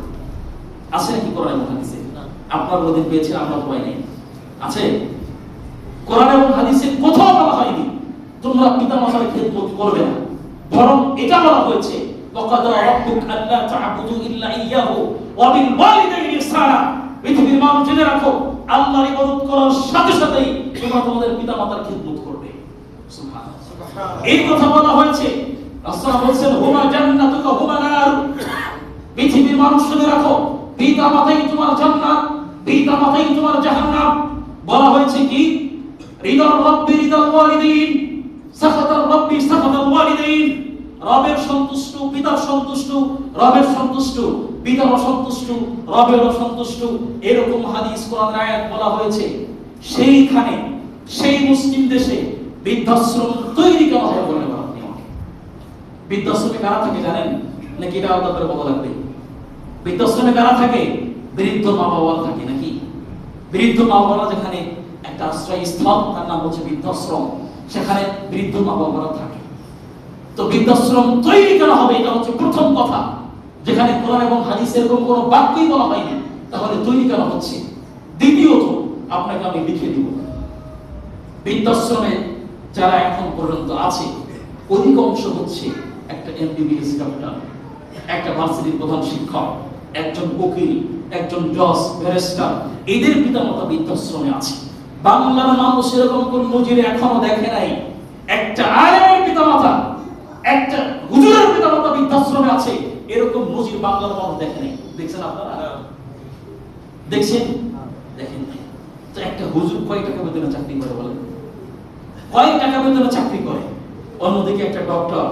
আছে নাকি কোরআন এবং হাদিসে? আপনার ওদিন পেয়েছে, আমরা তো পাই নাই। আছে? কোরআন এবং হাদিসে কোথাও বলা হয়নি তোমরা পিতামাতার খেদমত করবে না, বরং এটা বলা হয়েছে ওয়াকাদা রাব্বুকা আল্লা তা'বুদু ইল্লা ইয়্যাহু ওয়া বিল ওয়ালিদাইনি ইহসানা। পৃথিবীর মানুষ জেনে রাখো, আল্লাহর ইবাদত করার সাথে সাথেই তোমরা তোমাদের পিতামাতার খেদমত করবে। সুবহানাল্লাহ। এই কথা বলা হয়েছে। রাসূল বলেছেন হুমা জান্নাতুকা হুমা নার। পৃথিবীর মানুষ জেনে রাখো, পিতামাতাই তোমার জান্নাত, পিতামাতাই তোমার জাহান্নাম। বলা হয়েছে কি? রিদার রাব্বি রিদাল ওয়ালিদাইন, সাখাতার রাব্বি সাখাতাল ওয়ালিদাইন। রবের সন্তুষ্ট, পিতার সন্তুষ্ট, রবের সন্তুষ্ট, পিতার অসন্তুষ্ট, রবের অসন্তুষ্ট। এরকম হাদিস কোরআনের আয়াত বলা হয়েছে। সেইখানে সেই মুসলিম দেশে বৃদ্ধাশ্রম তৈরি করা হবে বলে আপনি আমাকে? বৃদ্ধাশ্রমে কারা থাকে জানেন নাকি? এটা আলাদা করে বলা লাগবে। বৃদ্ধাশ্রমে কারা থাকে? বৃদ্ধ মা বাবা থাকে নাকি? বৃদ্ধ মা বাবারা যেখানে একটা আশ্রয়স্থল, তার নাম হচ্ছে বৃদ্ধাশ্রম, সেখানে বৃদ্ধ মা বাবারা থাকে। তো বৃদ্ধাশ্রম তৈরি করা হবে, এটা হচ্ছে প্রথম কথা। যেখানে কোরআন এবং হাদিসের এরকম কোনো বাক্যই বলা হয়নি, তাহলে তৈরি করা হচ্ছে। দ্বিতীয়ত আপনাকে আমি লিখে দিব, বৃদ্ধাশ্রমে যারা এখন পর্যন্ত আছে অধিকাংশ হচ্ছে একটা এমবিবিএস ডক্টর, একটা ভার্সিটির প্রধান শিক্ষক, একজন উকিল, একজন জজ, ব্যারিস্টার। এদের পিতামাতা বৃদ্ধাশ্রমে আছে। বাংলার মানুষ এরকম কোন নজির এখনো দেখে নাই। একটা আলেমের পিতামাতা, একটা হুজুরের পিতামাতা বৃদ্ধাশ্রমে আছে, এরকম নজির বাংলার মানুষ দেখে নাই। দেখছেন আপনারা? দেখছেন? দেখেন নাই। তো একটা হুজুর কয় টাকা বেতনে চাকরি করে বলেন? কয় টাকা বেতনে চাকরি করে? অন্যদিকে একটা ডক্টর,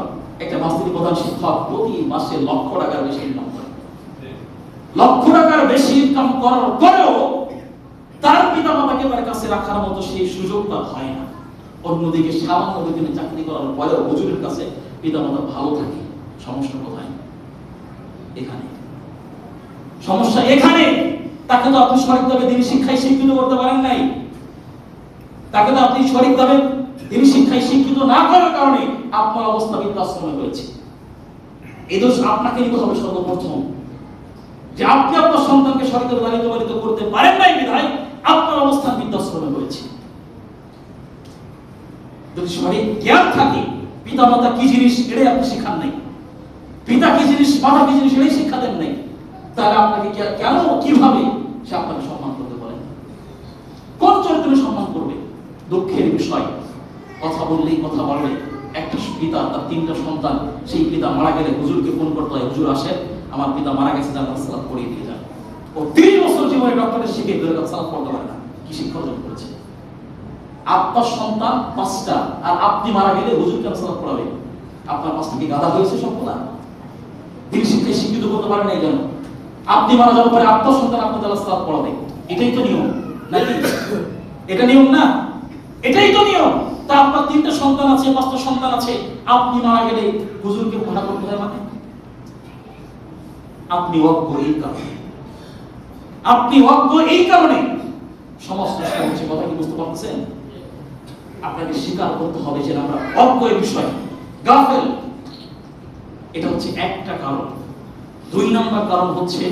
একটা ভার্সিটির প্রধান শিক্ষক প্রতি মাসে লক্ষ টাকার বেশি ইনকাম করে। লক্ষ টাকার বেশি ইনকাম করার পরেও তার পিতামাতাকে তার কাছে রাখার মতো সেই সুযোগটা হয় না। অন্যদিকে সামান্য বেতনে চাকরি করার পরেও হুজুরের কাছে পিতামাতা ভালো থাকে। সমস্যা কোথায়? এখানে সমস্যা। এখানে তাকে তো আপনি সঠিকভাবে দিনী শিক্ষায় শিক্ষিত করতে পারেন নাই। তাকে তো আপনি সঠিকভাবে দিনী শিক্ষায় শিক্ষিত না করার কারণে আপনার অবস্থা বৃদ্ধাশ্রমে হয়েছে। এই দোষ আপনাকে নিতে হবে সর্বপ্রথম, যে আপনি আপনার সন্তানকে সঠিকভাবে লালিত পালিত করতে পারেন নাই বিধায় আপনার অবস্থান বৃদ্ধাশ্রমে হয়েছে। যদি সঠিক জ্ঞান থাকে, পিতা মাতা কি জিনিস এটাই আপনি শিখান নাই, পিতা কি জিনিস মাতা কি জিনিস এটাই শিক্ষা দেন নাই, তাহলে আপনাকে কেন কিভাবে সে আপনাকে সম্মান করতে পারে? কোন চরিত্রে সম্মান করবে? দুঃখের বিষয়, কথা বললেই কথা বলবে, একটা পিতা তার 3টা সন্তান, সেই পিতা মারা গেলে হুজুরকে ফোন করতে হয়, হুজুর আসেন আমার পিতা মারা গেছে, জানাজা সালাত পড়িয়ে দিয়ে যান। ও 30 বছর জীবনে ডক্টরের শিখে দুরাকাত সালাত পড়তে পারে না, কি শিক্ষা অর্জন করেছে? আপনার সন্তান 5টা, আর আপনি মারা গেলে হুজুর কেন সালাত পড়াবে? আপনার 5টা কি গাদা হয়েছে সবগুলা? তিনি শিক্ষায় শিক্ষিত করতে পারেন নাই কেন? আপনি মারা যাওয়ার পরে আপনার সন্তান আপনার দ্বারা সালাত পড়াবে, এটাই তো নিয়ম নাকি? এটা নিয়ম না? এটাই তো নিয়ম। তা আপনার 3টা সন্তান আছে, 5টা সন্তান আছে, আপনি মারা গেলে হুজুরকে ভাড়া করতে হয় মানে? আপনি অজ্ঞ এই কারণে, আপনি অজ্ঞ এই কারণে। সমস্ত হচ্ছে, কথা কি বুঝতে পারছেন? আপনাকে স্বীকার করতে হবে যে আমরা অজ্ঞ এই বিষয়, গাফেল। এটা হচ্ছে একটা কারণ। 2 নম্বর কারণ হচ্ছে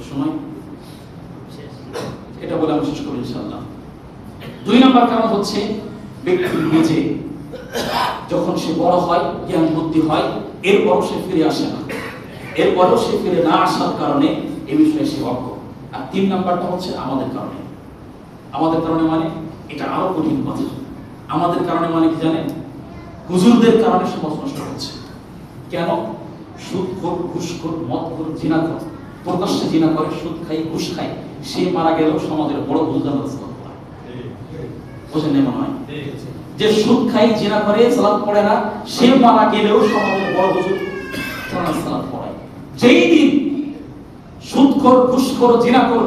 সময়, এটা বলে আমি শেষ করব ইনশাআল্লাহ। 2 নম্বর কারণ হচ্ছে ব্যক্তি নিজে যখন সে বড় হয়, জ্ঞান বুদ্ধি হয়, এরপরও সে ফিরে আসে না, এরপরও সে ফিরে না আসার কারণে এই বিষয়ে সে অজ্ঞ। আর 3 নাম্বারটা হচ্ছে আমাদের কারণে। আমাদের কারণে মানে এটা আরো কঠিন কথা। আমাদের কারণে মানে কি জানেন? হুজুরদের কারণে সমাজ নষ্ট হচ্ছে। কেন? সুদখোর, ঘুষখোর, মদখোর, জিনাখোর, প্রকাশ্যে জিনা করে, সুদ খায়, ঘুষ খায়, সে মারা গেলেও সমাজের বড় হুজুর জানাজা সালাত পড়ায়। বুঝেন না মনে হয়? যে সুদ খায়, জিনা করে, সালাত পড়ে না, সে মারা গেলেও সমাজের বড় হুজুর জানাজা সালাত পড়ায়। যেই দিন সুদখোর, ঘুষখোর, জিনাখোর,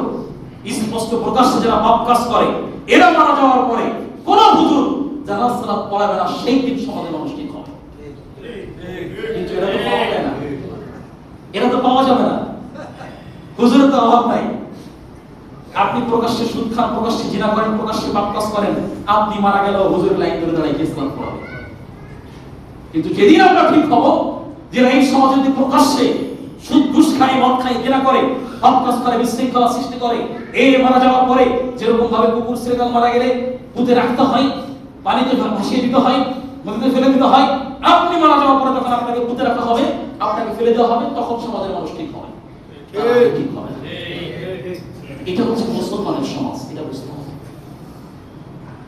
স্পষ্ট প্রকাশ্যে যারা পাপ কাজ করে, এরা মারা যাওয়ার পরে কোন হুজুর জানাজা সালাত পড়াবে না, সেই দিন সমাজের মানুষ ঠিক হবে। কিন্তু এরা তো পাওয়া যায় না, এরা তো পাওয়া যাবে না, হুজুরের তো অভাব নাই। আপনি প্রকাশ্যে সুদ খান, প্রকাশ্যে জিনা করেন, প্রকাশ্যে পাপ কাজ করেন, আপনি মারা গেলেও হুজুর লাইন ধরে দাঁড়ায় ইসলাম পড়াবে। কিন্তু যেদিন আমরা ঠিক হব যে এই সমাজে যদি প্রকাশ্যে সুদ ঘুষ খায়, মদ খায়, জিনা করে, পাপ কাজ করে, বিশৃঙ্খলা সৃষ্টি করে, এই মারা যাওয়ার পরে যেরকম ভাবে কুকুর শ্রীকাল মারা গেলে পুঁতে রাখতে হয়, পানিতে ভাসিয়ে দিতে হয়, নদীতে ফেলে দিতে হয়, আপনি মারা যাওয়ার পরে যখন আপনাকে পুঁতে রাখা হবে, আপনাকে ফেলে দেওয়া হবে, তখন সমাজের মানুষ ঠিক হবে। ঠিক হবে। এটা হচ্ছে মুসলমানের সমাজ, এটা বুঝতে হবে।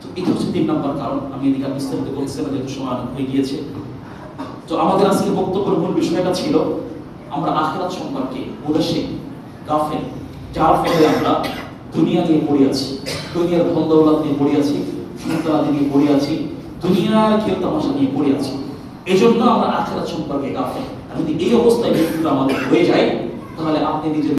তো এটা হচ্ছে 3 নম্বর কারণ। আমি এদিকে বিস্তারিত বলছিলাম যেহেতু সময় হয়ে গিয়েছে। তো আমাদের আজকে বক্তব্যের মূল বিষয়টা ছিল আমরা আখিরাত সম্পর্কে উদাসীন, গাফেল, যার ফলে আমরা দুনিয়া নিয়ে পড়ে আছি, দুনিয়ার ধন দৌলত নিয়ে পড়ে আছি, সন্তানাদি নিয়ে পড়ে আছি, দুনিয়ার খেল তামাশা নিয়ে পড়ে আছি। এই জন্য আমরা আখিরাত সম্পর্কে গাফেল। আর যদি এই অবস্থায় মৃত্যুটা আমাদের হয়ে যায়, তাহলে আপনি নিজের